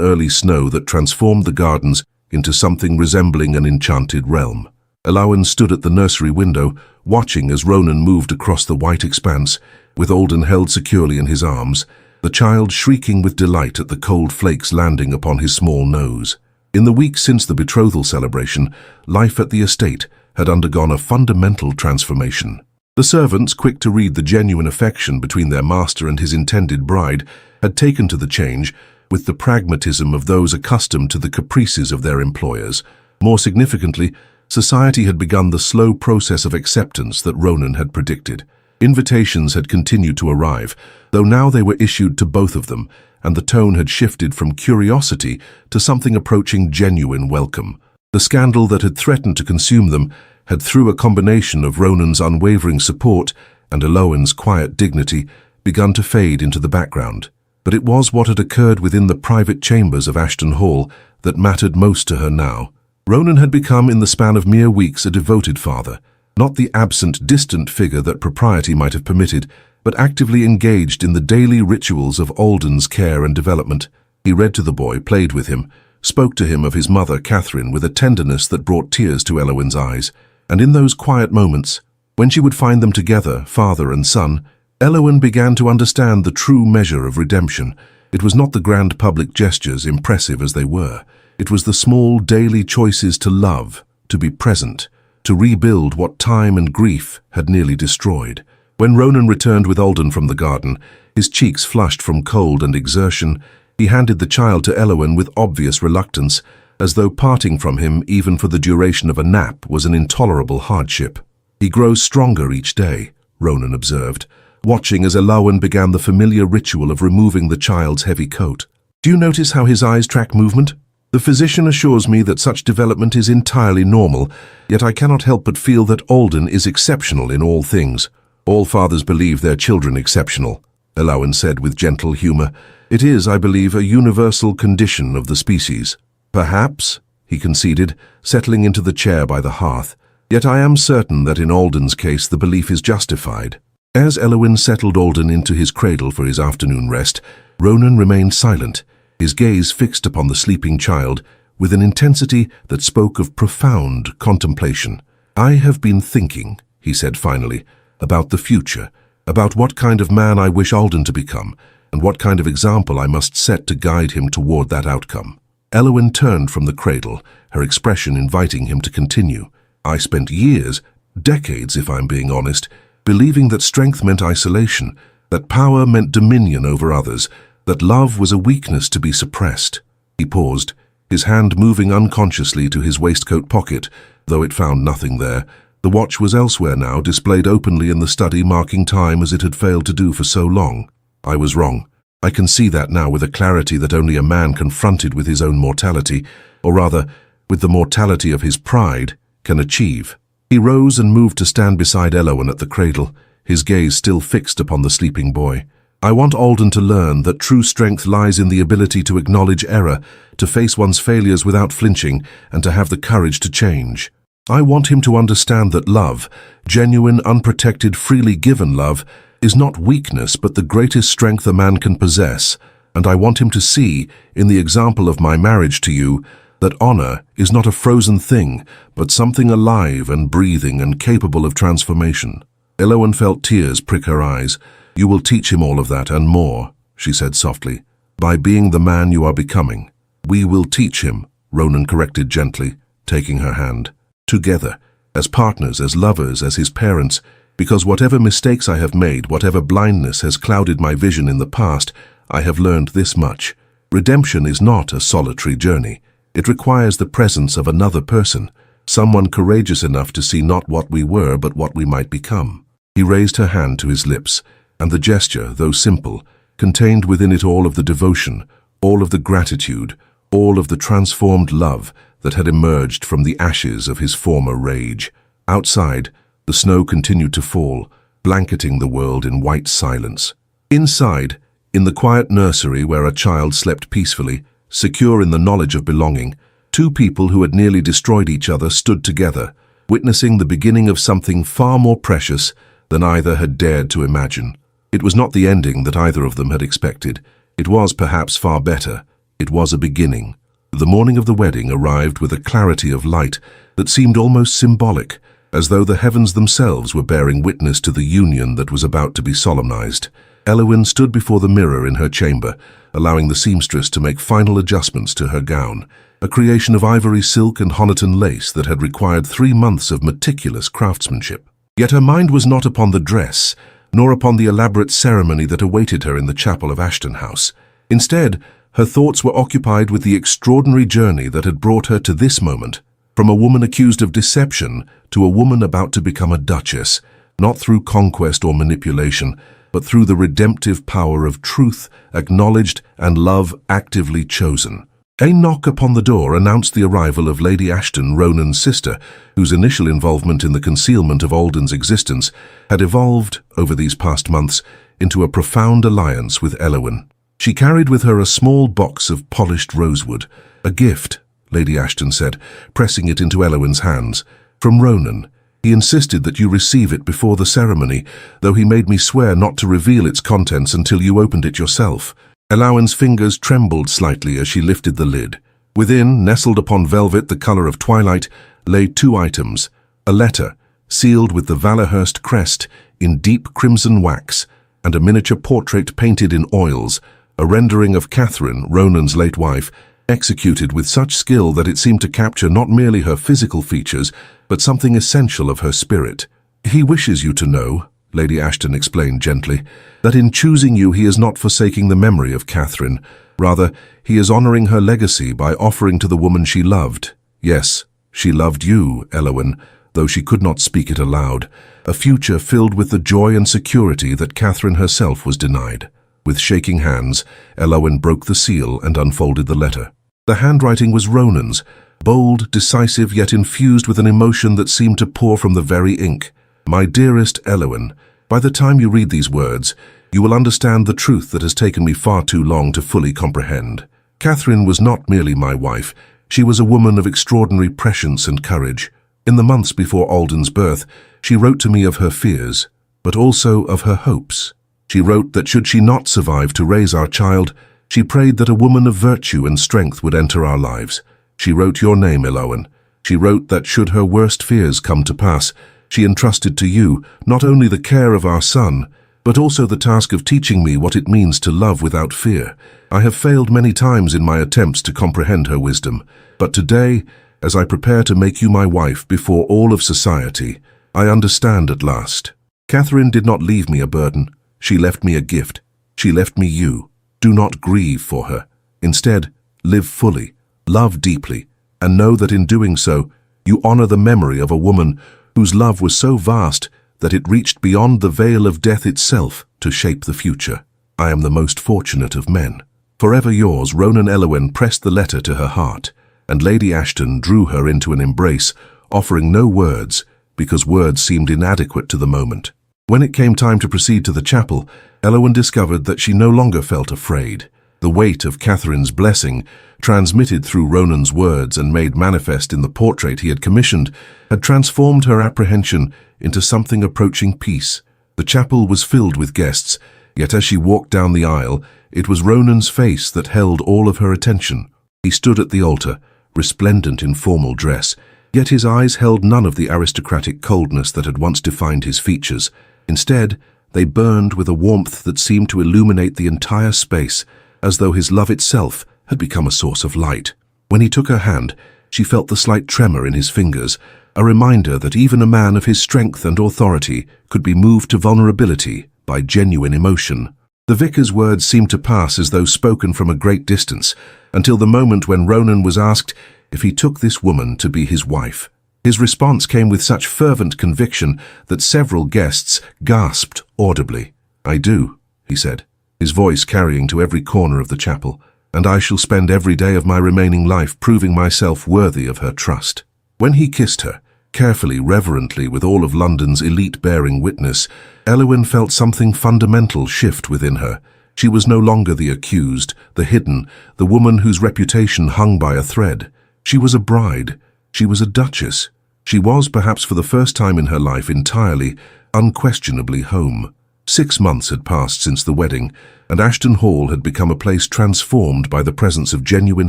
early snow that transformed the gardens into something resembling an enchanted realm. Eowyn stood at the nursery window, watching as Ronan moved across the white expanse, with Alden held securely in his arms, the child shrieking with delight at the cold flakes landing upon his small nose. In the weeks since the betrothal celebration, life at the estate had undergone a fundamental transformation. The servants, quick to read the genuine affection between their master and his intended bride, had taken to the change with the pragmatism of those accustomed to the caprices of their employers. More significantly, society had begun the slow process of acceptance that Ronan had predicted. Invitations had continued to arrive, though now they were issued to both of them, and the tone had shifted from curiosity to something approaching genuine welcome. The scandal that had threatened to consume them had, through a combination of Ronan's unwavering support and Eowyn's quiet dignity, begun to fade into the background. But it was what had occurred within the private chambers of Ashton Hall that mattered most to her now. Ronan had become, in the span of mere weeks, a devoted father, not the absent, distant figure that propriety might have permitted, but actively engaged in the daily rituals of Alden's care and development. He read to the boy, played with him, spoke to him of his mother, Catherine, with a tenderness that brought tears to Eowyn's eyes. And in those quiet moments, when she would find them together, father and son, Eowyn began to understand the true measure of redemption. It was not the grand public gestures, impressive as they were. It was the small daily choices to love, to be present, to rebuild what time and grief had nearly destroyed. When Ronan returned with Alden from the garden, his cheeks flushed from cold and exertion, he handed the child to Eowyn with obvious reluctance, as though parting from him even for the duration of a nap was an intolerable hardship. "He grows stronger each day," Ronan observed, watching as Eowyn began the familiar ritual of removing the child's heavy coat. "Do you notice how his eyes track movement? The physician assures me that such development is entirely normal, yet I cannot help but feel that Alden is exceptional in all things." "All fathers believe their children exceptional," Eowyn said with gentle humor. "It is, I believe, a universal condition of the species." "Perhaps," he conceded, settling into the chair by the hearth. Yet I am certain that in Alden's case the belief is justified. As Elowyn settled Alden into his cradle for his afternoon rest, Ronan remained silent, his gaze fixed upon the sleeping child with an intensity that spoke of profound contemplation. "I have been thinking," he said finally, "about the future, about what kind of man I wish Alden to become, and what kind of example I must set to guide him toward that outcome." Elowyn turned from the cradle, her expression inviting him to continue. "I spent years, decades if I'm being honest, believing that strength meant isolation, that power meant dominion over others, that love was a weakness to be suppressed." He paused, his hand moving unconsciously to his waistcoat pocket, though it found nothing there. The watch was elsewhere now, displayed openly in the study, marking time as it had failed to do for so long. "I was wrong. I can see that now with a clarity that only a man confronted with his own mortality, or rather, with the mortality of his pride, can achieve." He rose and moved to stand beside Elowyn at the cradle, his gaze still fixed upon the sleeping boy. "I want Alden to learn that true strength lies in the ability to acknowledge error, to face one's failures without flinching, and to have the courage to change. I want him to understand that love, genuine, unprotected, freely given love, is not weakness but the greatest strength a man can possess, and I want him to see, in the example of my marriage to you, that honor is not a frozen thing, but something alive and breathing and capable of transformation." Elowyn felt tears prick her eyes. "You will teach him all of that and more," she said softly, "by being the man you are becoming." "We will teach him," Ronan corrected gently, taking her hand. "Together, as partners, as lovers, as his parents, because whatever mistakes I have made, whatever blindness has clouded my vision in the past, I have learned this much. Redemption is not a solitary journey. It requires the presence of another person, someone courageous enough to see not what we were but what we might become." He raised her hand to his lips, and the gesture, though simple, contained within it all of the devotion, all of the gratitude, all of the transformed love that had emerged from the ashes of his former rage. Outside, the snow continued to fall, blanketing the world in white silence. Inside, in the quiet nursery where a child slept peacefully, secure in the knowledge of belonging, two people who had nearly destroyed each other stood together, witnessing the beginning of something far more precious than either had dared to imagine. It was not the ending that either of them had expected. It was perhaps far better. It was a beginning. The morning of the wedding arrived with a clarity of light that seemed almost symbolic, as though the heavens themselves were bearing witness to the union that was about to be solemnized. Elowyn stood before the mirror in her chamber, allowing the seamstress to make final adjustments to her gown, a creation of ivory silk and Honiton lace that had required 3 months of meticulous craftsmanship. Yet her mind was not upon the dress, nor upon the elaborate ceremony that awaited her in the chapel of Ashton House. Instead, her thoughts were occupied with the extraordinary journey that had brought her to this moment, from a woman accused of deception to a woman about to become a duchess, not through conquest or manipulation, but through the redemptive power of truth acknowledged and love actively chosen. A knock upon the door announced the arrival of Lady Ashton, Ronan's sister, whose initial involvement in the concealment of Alden's existence had evolved, over these past months, into a profound alliance with Elowyn. She carried with her a small box of polished rosewood, a gift, Lady Ashton said, pressing it into Elowyn's hands. "From Ronan. He insisted that you receive it before the ceremony, though he made me swear not to reveal its contents until you opened it yourself." Elowyn's fingers trembled slightly as she lifted the lid. Within, nestled upon velvet the color of twilight, lay 2 items: a letter, sealed with the Valorhurst crest in deep crimson wax, and a miniature portrait painted in oils, a rendering of Catherine, Ronan's late wife, executed with such skill that it seemed to capture not merely her physical features, but something essential of her spirit. "He wishes you to know," Lady Ashton explained gently, "that in choosing you he is not forsaking the memory of Catherine. Rather, he is honoring her legacy by offering to the woman she loved. Yes, she loved you, Elowyn, though she could not speak it aloud, a future filled with the joy and security that Catherine herself was denied." With shaking hands, Elowyn broke the seal and unfolded the letter. The handwriting was Ronan's, bold, decisive, yet infused with an emotion that seemed to pour from the very ink. "My dearest Elowyn, by the time you read these words, you will understand the truth that has taken me far too long to fully comprehend. Catherine was not merely my wife, She was a woman of extraordinary prescience and courage. In the months before Alden's birth, she wrote to me of her fears, but also of her hopes. She wrote that should she not survive to raise our child, she prayed that a woman of virtue and strength would enter our lives. She wrote your name, Elowen. She wrote that should her worst fears come to pass, she entrusted to you not only the care of our son, but also the task of teaching me what it means to love without fear. I have failed many times in my attempts to comprehend her wisdom, but today, as I prepare to make you my wife before all of society, I understand at last. Catherine did not leave me a burden. She left me a gift. She left me you. Do not grieve for her. Instead, live fully, love deeply, and know that in doing so, you honor the memory of a woman whose love was so vast that it reached beyond the veil of death itself to shape the future. I am the most fortunate of men. Forever yours, Ronan Elowen pressed the letter to her heart, and Lady Ashton drew her into an embrace, offering no words, because words seemed inadequate to the moment. When it came time to proceed to the chapel, Elowen discovered that she no longer felt afraid. The weight of Catherine's blessing, transmitted through Ronan's words and made manifest in the portrait he had commissioned, had transformed her apprehension into something approaching peace. The chapel was filled with guests, yet as she walked down the aisle, it was Ronan's face that held all of her attention. He stood at the altar, resplendent in formal dress, yet his eyes held none of the aristocratic coldness that had once defined his features. Instead, they burned with a warmth that seemed to illuminate the entire space, as though his love itself had become a source of light. When he took her hand, she felt the slight tremor in his fingers, a reminder that even a man of his strength and authority could be moved to vulnerability by genuine emotion. The vicar's words seemed to pass as though spoken from a great distance, until the moment when Ronan was asked if he took this woman to be his wife. His response came with such fervent conviction that several guests gasped audibly. "I do," he said, his voice carrying to every corner of the chapel, "and I shall spend every day of my remaining life proving myself worthy of her trust." When he kissed her, carefully, reverently, with all of London's elite bearing witness, Elowen felt something fundamental shift within her. She was no longer the accused, the hidden, the woman whose reputation hung by a thread. She was a bride. She was a duchess. She was, perhaps for the first time in her life, entirely, unquestionably home. 6 months had passed since the wedding, and Ashton Hall had become a place transformed by the presence of genuine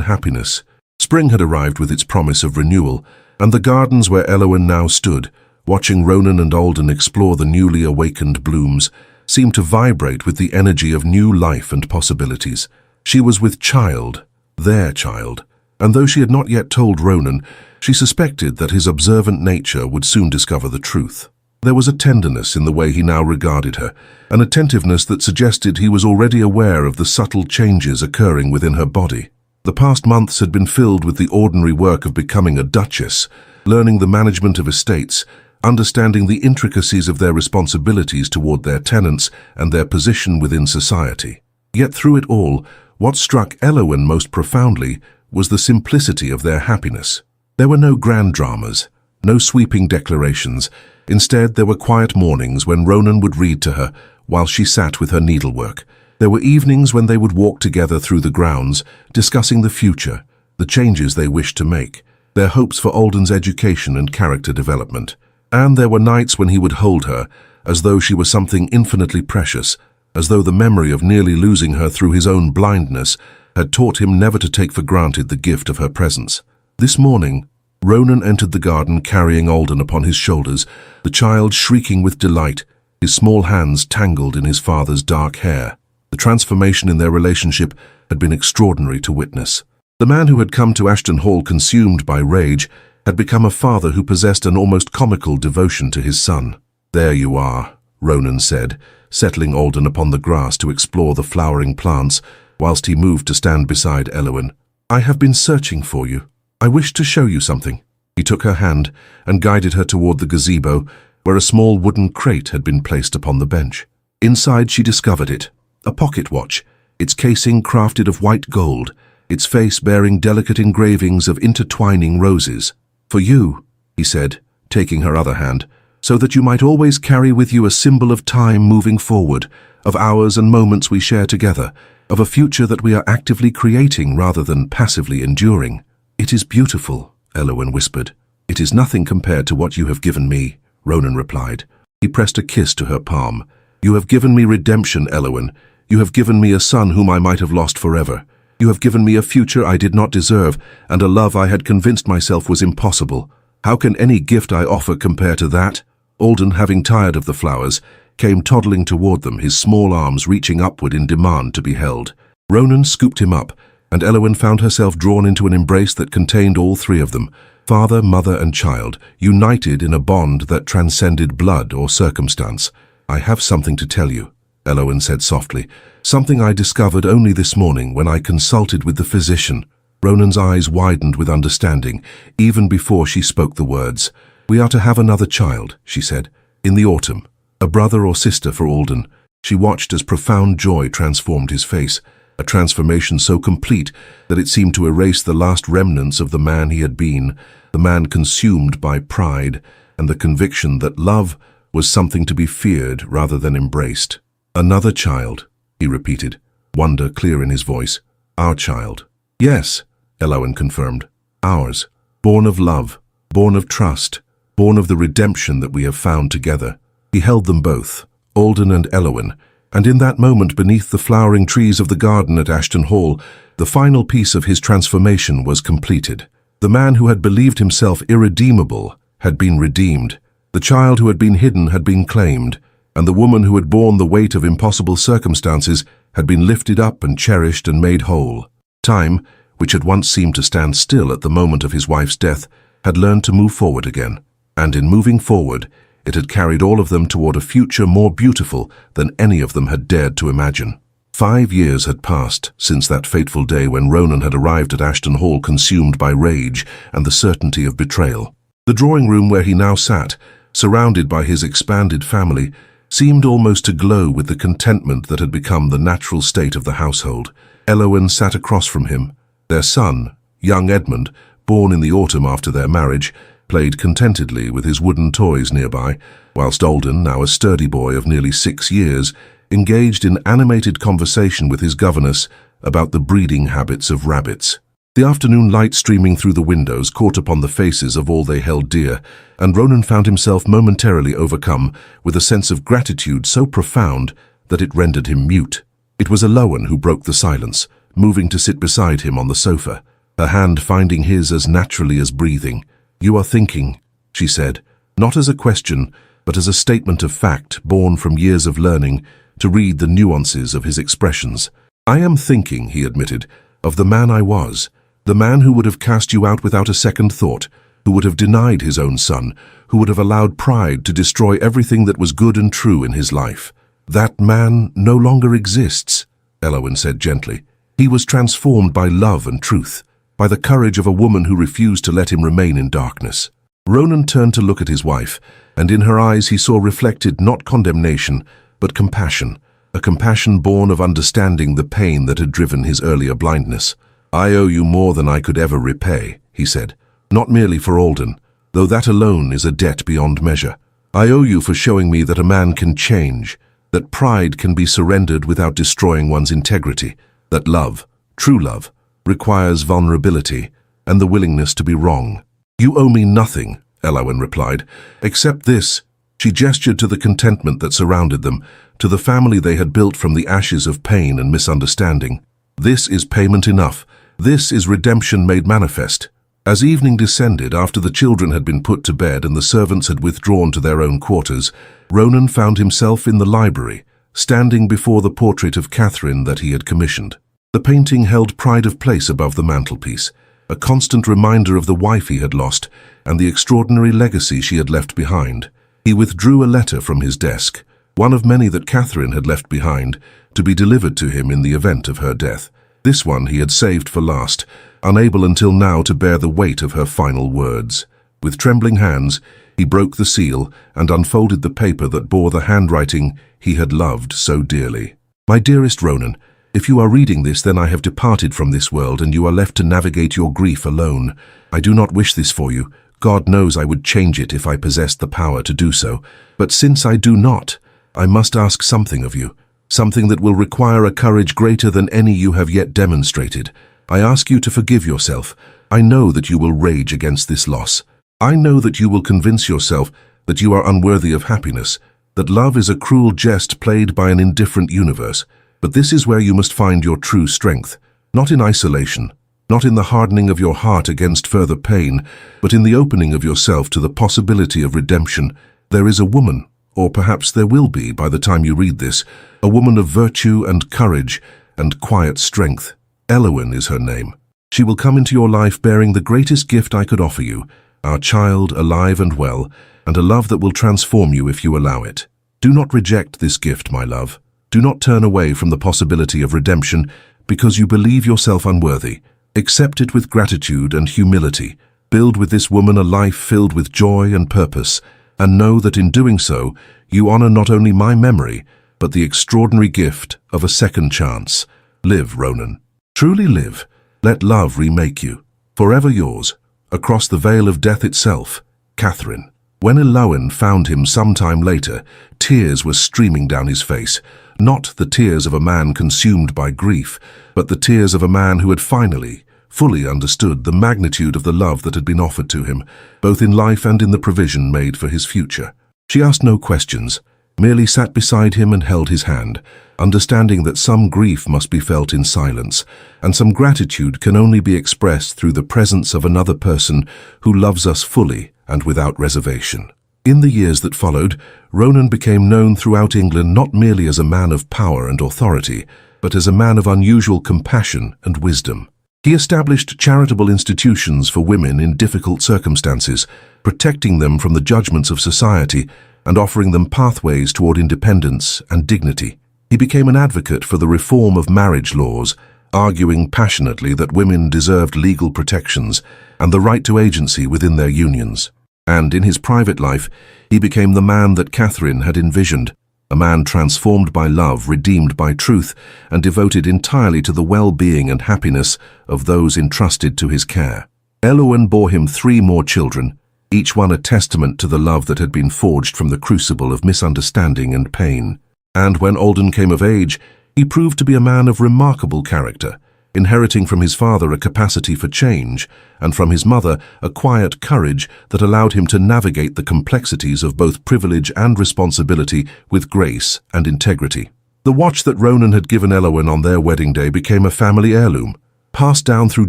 happiness. Spring had arrived with its promise of renewal, and the gardens where Elowen now stood, watching Ronan and Alden explore the newly awakened blooms, seemed to vibrate with the energy of new life and possibilities. She was with child, their child, and though she had not yet told Ronan, she suspected that his observant nature would soon discover the truth. There was a tenderness in the way he now regarded her, an attentiveness that suggested he was already aware of the subtle changes occurring within her body. The past months had been filled with the ordinary work of becoming a duchess, learning the management of estates, understanding the intricacies of their responsibilities toward their tenants and their position within society. Yet through it all, what struck Elowen most profoundly was the simplicity of their happiness. There were no grand dramas, no sweeping declarations. Instead, there were quiet mornings when Ronan would read to her while she sat with her needlework. There were evenings when they would walk together through the grounds, discussing the future, the changes they wished to make, their hopes for Alden's education and character development. And there were nights when he would hold her, as though she was something infinitely precious, as though the memory of nearly losing her through his own blindness had taught him never to take for granted the gift of her presence. This morning, Ronan entered the garden carrying Alden upon his shoulders, the child shrieking with delight, his small hands tangled in his father's dark hair. The transformation in their relationship had been extraordinary to witness. The man who had come to Ashton Hall consumed by rage had become a father who possessed an almost comical devotion to his son. "There you are," Ronan said, settling Alden upon the grass to explore the flowering plants, whilst he moved to stand beside Elowen. "I have been searching for you. I wish to show you something." He took her hand and guided her toward the gazebo, where a small wooden crate had been placed upon the bench. Inside she discovered it, a pocket watch, its casing crafted of white gold, its face bearing delicate engravings of intertwining roses. "For you," he said, taking her other hand, "so that you might always carry with you a symbol of time moving forward, of hours and moments we share together, of a future that we are actively creating rather than passively enduring." "It is beautiful," Eowyn whispered. "It is nothing compared to what you have given me," Ronan replied. He pressed a kiss to her palm. "You have given me redemption, Eowyn. You have given me a son whom I might have lost forever. You have given me a future I did not deserve, and a love I had convinced myself was impossible. How can any gift I offer compare to that?" Alden, having tired of the flowers, came toddling toward them, his small arms reaching upward in demand to be held. Ronan scooped him up, and Eowyn found herself drawn into an embrace that contained all three of them, father, mother, and child, united in a bond that transcended blood or circumstance. "I have something to tell you," Eowyn said softly, "something I discovered only this morning when I consulted with the physician." Ronan's eyes widened with understanding, even before she spoke the words. "We are to have another child," she said, "in the autumn. A brother or sister for Alden." She watched as profound joy transformed his face, a transformation so complete that it seemed to erase the last remnants of the man he had been, the man consumed by pride and the conviction that love was something to be feared rather than embraced. "Another child," he repeated, wonder clear in his voice. "Our child." "Yes," Eowyn confirmed. "Ours. Born of love, born of trust, born of the redemption that we have found together." He held them both, Alden and Eowyn, and in that moment beneath the flowering trees of the garden at Ashton Hall, the final piece of his transformation was completed. The man who had believed himself irredeemable had been redeemed. The child who had been hidden had been claimed, and the woman who had borne the weight of impossible circumstances had been lifted up and cherished and made whole. Time, which had once seemed to stand still at the moment of his wife's death, had learned to move forward again, and in moving forward, it had carried all of them toward a future more beautiful than any of them had dared to imagine. 5 years had passed since that fateful day when Ronan had arrived at Ashton Hall consumed by rage and the certainty of betrayal. The drawing room where he now sat, surrounded by his expanded family, seemed almost to glow with the contentment that had become the natural state of the household. Eowyn sat across from him. Their son, young Edmund, born in the autumn after their marriage, played contentedly with his wooden toys nearby, whilst Alden, now a sturdy boy of nearly 6 years, engaged in animated conversation with his governess about the breeding habits of rabbits. The afternoon light streaming through the windows caught upon the faces of all they held dear, and Ronan found himself momentarily overcome with a sense of gratitude so profound that it rendered him mute. It was Eowyn who broke the silence, moving to sit beside him on the sofa, her hand finding his as naturally as breathing. "You are thinking," she said, not as a question, but as a statement of fact born from years of learning to read the nuances of his expressions. "I am thinking," he admitted, "of the man I was, the man who would have cast you out without a second thought, who would have denied his own son, who would have allowed pride to destroy everything that was good and true in his life. That man no longer exists," Eowyn said gently. "He was transformed by love and truth, by the courage of a woman who refused to let him remain in darkness." Ronan turned to look at his wife, and in her eyes he saw reflected not condemnation, but compassion, a compassion born of understanding the pain that had driven his earlier blindness. "I owe you more than I could ever repay," he said, "not merely for Alden, though that alone is a debt beyond measure. I owe you for showing me that a man can change, that pride can be surrendered without destroying one's integrity, that love, true love, requires vulnerability and the willingness to be wrong." "You owe me nothing," Eowyn replied, "except this." She gestured to the contentment that surrounded them, to the family they had built from the ashes of pain and misunderstanding. "This is payment enough. This is redemption made manifest." As evening descended, after the children had been put to bed and the servants had withdrawn to their own quarters, Ronan found himself in the library, standing before the portrait of Catherine that he had commissioned. The painting held pride of place above the mantelpiece, a constant reminder of the wife he had lost and the extraordinary legacy she had left behind. He withdrew a letter from his desk, one of many that Catherine had left behind, to be delivered to him in the event of her death. This one he had saved for last, unable until now to bear the weight of her final words. With trembling hands, he broke the seal and unfolded the paper that bore the handwriting he had loved so dearly. "My dearest Ronan, if you are reading this, then I have departed from this world and you are left to navigate your grief alone. I do not wish this for you. God knows I would change it if I possessed the power to do so. But since I do not, I must ask something of you, something that will require a courage greater than any you have yet demonstrated. I ask you to forgive yourself, I know that you will rage against this loss. I know that you will convince yourself that you are unworthy of happiness, that love is a cruel jest played by an indifferent universe. But this is where you must find your true strength, not in isolation, not in the hardening of your heart against further pain, but in the opening of yourself to the possibility of redemption. There is a woman, or perhaps there will be by the time you read this, a woman of virtue and courage and quiet strength. Elowen is her name. She will come into your life bearing the greatest gift I could offer you, our child alive and well, and a love that will transform you if you allow it. Do not reject this gift, my love. Do not turn away from the possibility of redemption because you believe yourself unworthy. Accept it with gratitude and humility. Build with this woman a life filled with joy and purpose, and know that in doing so, you honor not only my memory, but the extraordinary gift of a second chance. Live, Ronan. Truly live. Let love remake you. Forever yours. Across the veil of death itself, Catherine. When Elowen found him some time later, tears were streaming down his face. Not the tears of a man consumed by grief, but the tears of a man who had finally, fully understood the magnitude of the love that had been offered to him, both in life and in the provision made for his future. She asked no questions, merely sat beside him and held his hand, understanding that some grief must be felt in silence, and some gratitude can only be expressed through the presence of another person who loves us fully and without reservation. In the years that followed, Ronan became known throughout England not merely as a man of power and authority, but as a man of unusual compassion and wisdom. He established charitable institutions for women in difficult circumstances, protecting them from the judgments of society and offering them pathways toward independence and dignity. He became an advocate for the reform of marriage laws, arguing passionately that women deserved legal protections and the right to agency within their unions. And in his private life, he became the man that Catherine had envisioned, a man transformed by love, redeemed by truth, and devoted entirely to the well-being and happiness of those entrusted to his care. Elowen bore him 3 more children, each one a testament to the love that had been forged from the crucible of misunderstanding and pain. And when Alden came of age, he proved to be a man of remarkable character, inheriting from his father a capacity for change, and from his mother a quiet courage that allowed him to navigate the complexities of both privilege and responsibility with grace and integrity. The watch that Ronan had given Elowen on their wedding day became a family heirloom, passed down through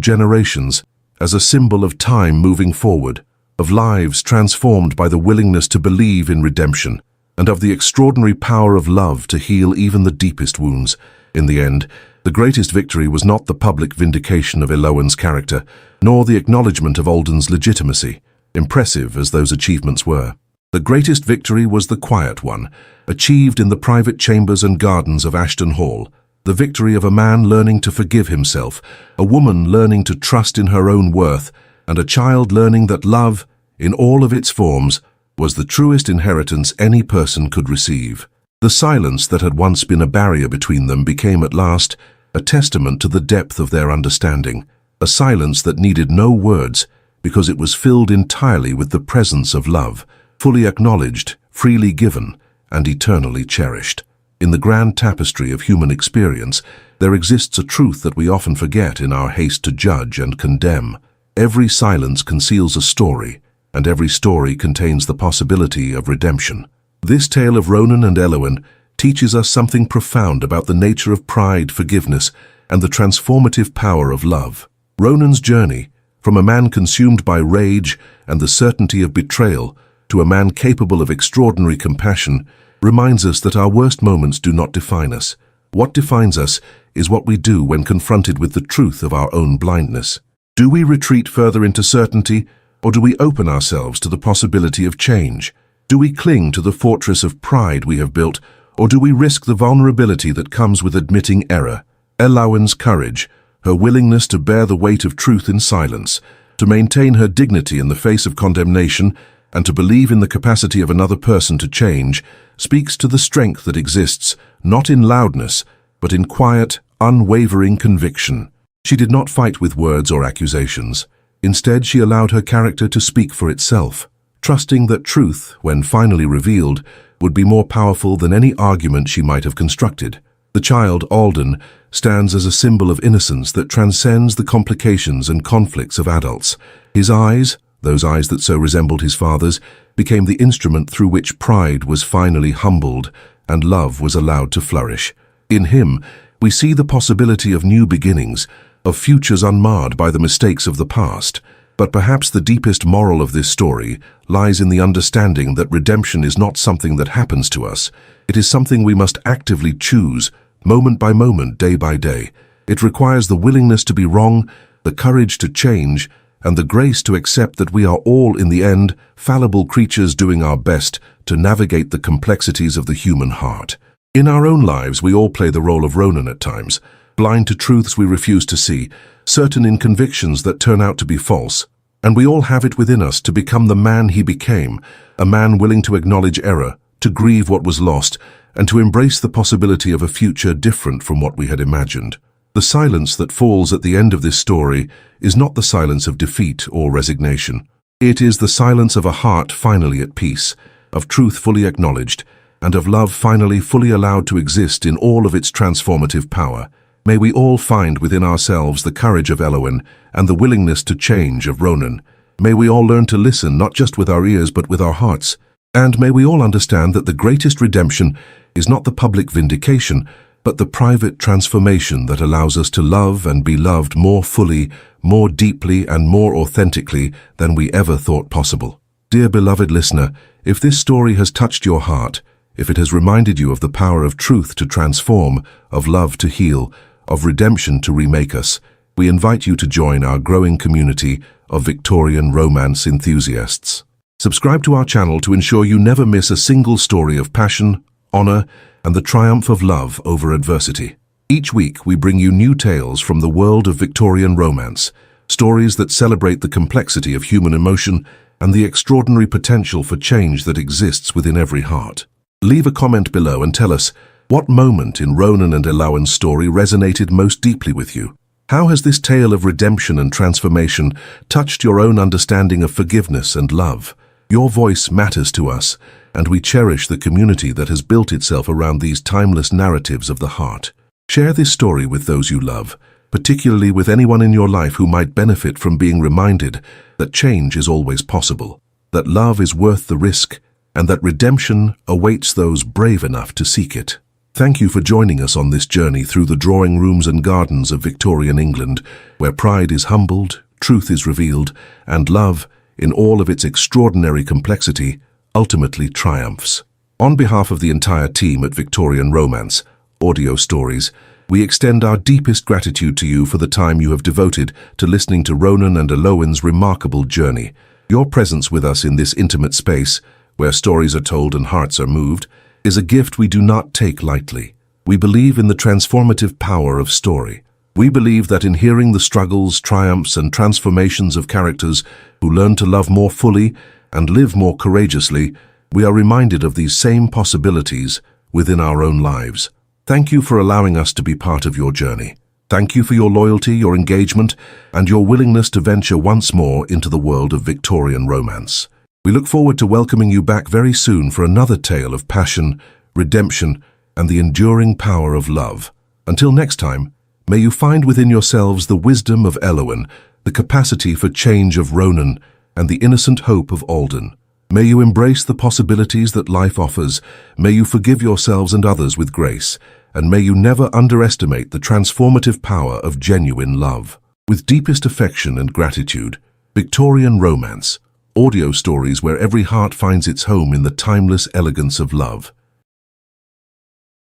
generations as a symbol of time moving forward, of lives transformed by the willingness to believe in redemption, and of the extraordinary power of love to heal even the deepest wounds. In the end, the greatest victory was not the public vindication of Elowen's character, nor the acknowledgement of Alden's legitimacy, impressive as those achievements were. The greatest victory was the quiet one, achieved in the private chambers and gardens of Ashton Hall, the victory of a man learning to forgive himself, a woman learning to trust in her own worth, and a child learning that love, in all of its forms, was the truest inheritance any person could receive. The silence that had once been a barrier between them became at last a testament to the depth of their understanding, a silence that needed no words because it was filled entirely with the presence of love, fully acknowledged, freely given, and eternally cherished. In the grand tapestry of human experience, there exists a truth that we often forget in our haste to judge and condemn. Every silence conceals a story, and every story contains the possibility of redemption. This tale of Ronan and Elowen teaches us something profound about the nature of pride, forgiveness, and the transformative power of love. Ronan's journey, from a man consumed by rage and the certainty of betrayal to a man capable of extraordinary compassion, reminds us that our worst moments do not define us. What defines us is what we do when confronted with the truth of our own blindness. Do we retreat further into certainty, or do we open ourselves to the possibility of change? Do we cling to the fortress of pride we have built, or do we risk the vulnerability that comes with admitting error? Elowen's courage, her willingness to bear the weight of truth in silence, to maintain her dignity in the face of condemnation, and to believe in the capacity of another person to change, speaks to the strength that exists not in loudness, but in quiet, unwavering conviction. She did not fight with words or accusations. Instead, she allowed her character to speak for itself, trusting that truth, when finally revealed, would be more powerful than any argument she might have constructed. The child, Alden, stands as a symbol of innocence that transcends the complications and conflicts of adults. His eyes, those eyes that so resembled his father's, became the instrument through which pride was finally humbled and love was allowed to flourish. In him, we see the possibility of new beginnings, of futures unmarred by the mistakes of the past. But perhaps the deepest moral of this story lies in the understanding that redemption is not something that happens to us. It is something we must actively choose, moment by moment, day by day. It requires the willingness to be wrong, the courage to change, and the grace to accept that we are all, in the end, fallible creatures doing our best to navigate the complexities of the human heart. In our own lives, we all play the role of Ronan at times, blind to truths we refuse to see, certain in convictions that turn out to be false. And we all have it within us to become the man he became, a man willing to acknowledge error, to grieve what was lost, and to embrace the possibility of a future different from what we had imagined. The silence that falls at the end of this story is not the silence of defeat or resignation. It is the silence of a heart finally at peace, of truth fully acknowledged, and of love finally fully allowed to exist in all of its transformative power. May we all find within ourselves the courage of Eowyn and the willingness to change of Ronan. May we all learn to listen not just with our ears but with our hearts. And may we all understand that the greatest redemption is not the public vindication, but the private transformation that allows us to love and be loved more fully, more deeply, and more authentically than we ever thought possible. Dear beloved listener, if this story has touched your heart, if it has reminded you of the power of truth to transform, of love to heal, of redemption to remake us, we invite you to join our growing community of Victorian romance enthusiasts. Subscribe to our channel to ensure you never miss a single story of passion, honor, and the triumph of love over adversity. Each week we bring you new tales from the world of Victorian romance, stories that celebrate the complexity of human emotion and the extraordinary potential for change that exists within every heart. Leave a comment below and tell us what moment in Ronan and Eowyn's story resonated most deeply with you. How has this tale of redemption and transformation touched your own understanding of forgiveness and love? Your voice matters to us, and we cherish the community that has built itself around these timeless narratives of the heart. Share this story with those you love, particularly with anyone in your life who might benefit from being reminded that change is always possible, that love is worth the risk, and that redemption awaits those brave enough to seek it. Thank you for joining us on this journey through the drawing rooms and gardens of Victorian England, where pride is humbled, truth is revealed, and love, in all of its extraordinary complexity, ultimately triumphs. On behalf of the entire team at Victorian Romance Audio Stories, we extend our deepest gratitude to you for the time you have devoted to listening to Ronan and Eowyn's remarkable journey. Your presence with us in this intimate space, where stories are told and hearts are moved, is a gift we do not take lightly. We believe in the transformative power of story. We believe that in hearing the struggles, triumphs, and transformations of characters who learn to love more fully and live more courageously, we are reminded of these same possibilities within our own lives. Thank you for allowing us to be part of your journey. Thank you for your loyalty, your engagement, and your willingness to venture once more into the world of Victorian romance. We look forward to welcoming you back very soon for another tale of passion, redemption, and the enduring power of love. Until next time, may you find within yourselves the wisdom of Eowyn, the capacity for change of Ronan, and the innocent hope of Alden. May you embrace the possibilities that life offers, may you forgive yourselves and others with grace, and may you never underestimate the transformative power of genuine love. With deepest affection and gratitude, Victorian Romance, audio stories where every heart finds its home in the timeless elegance of love.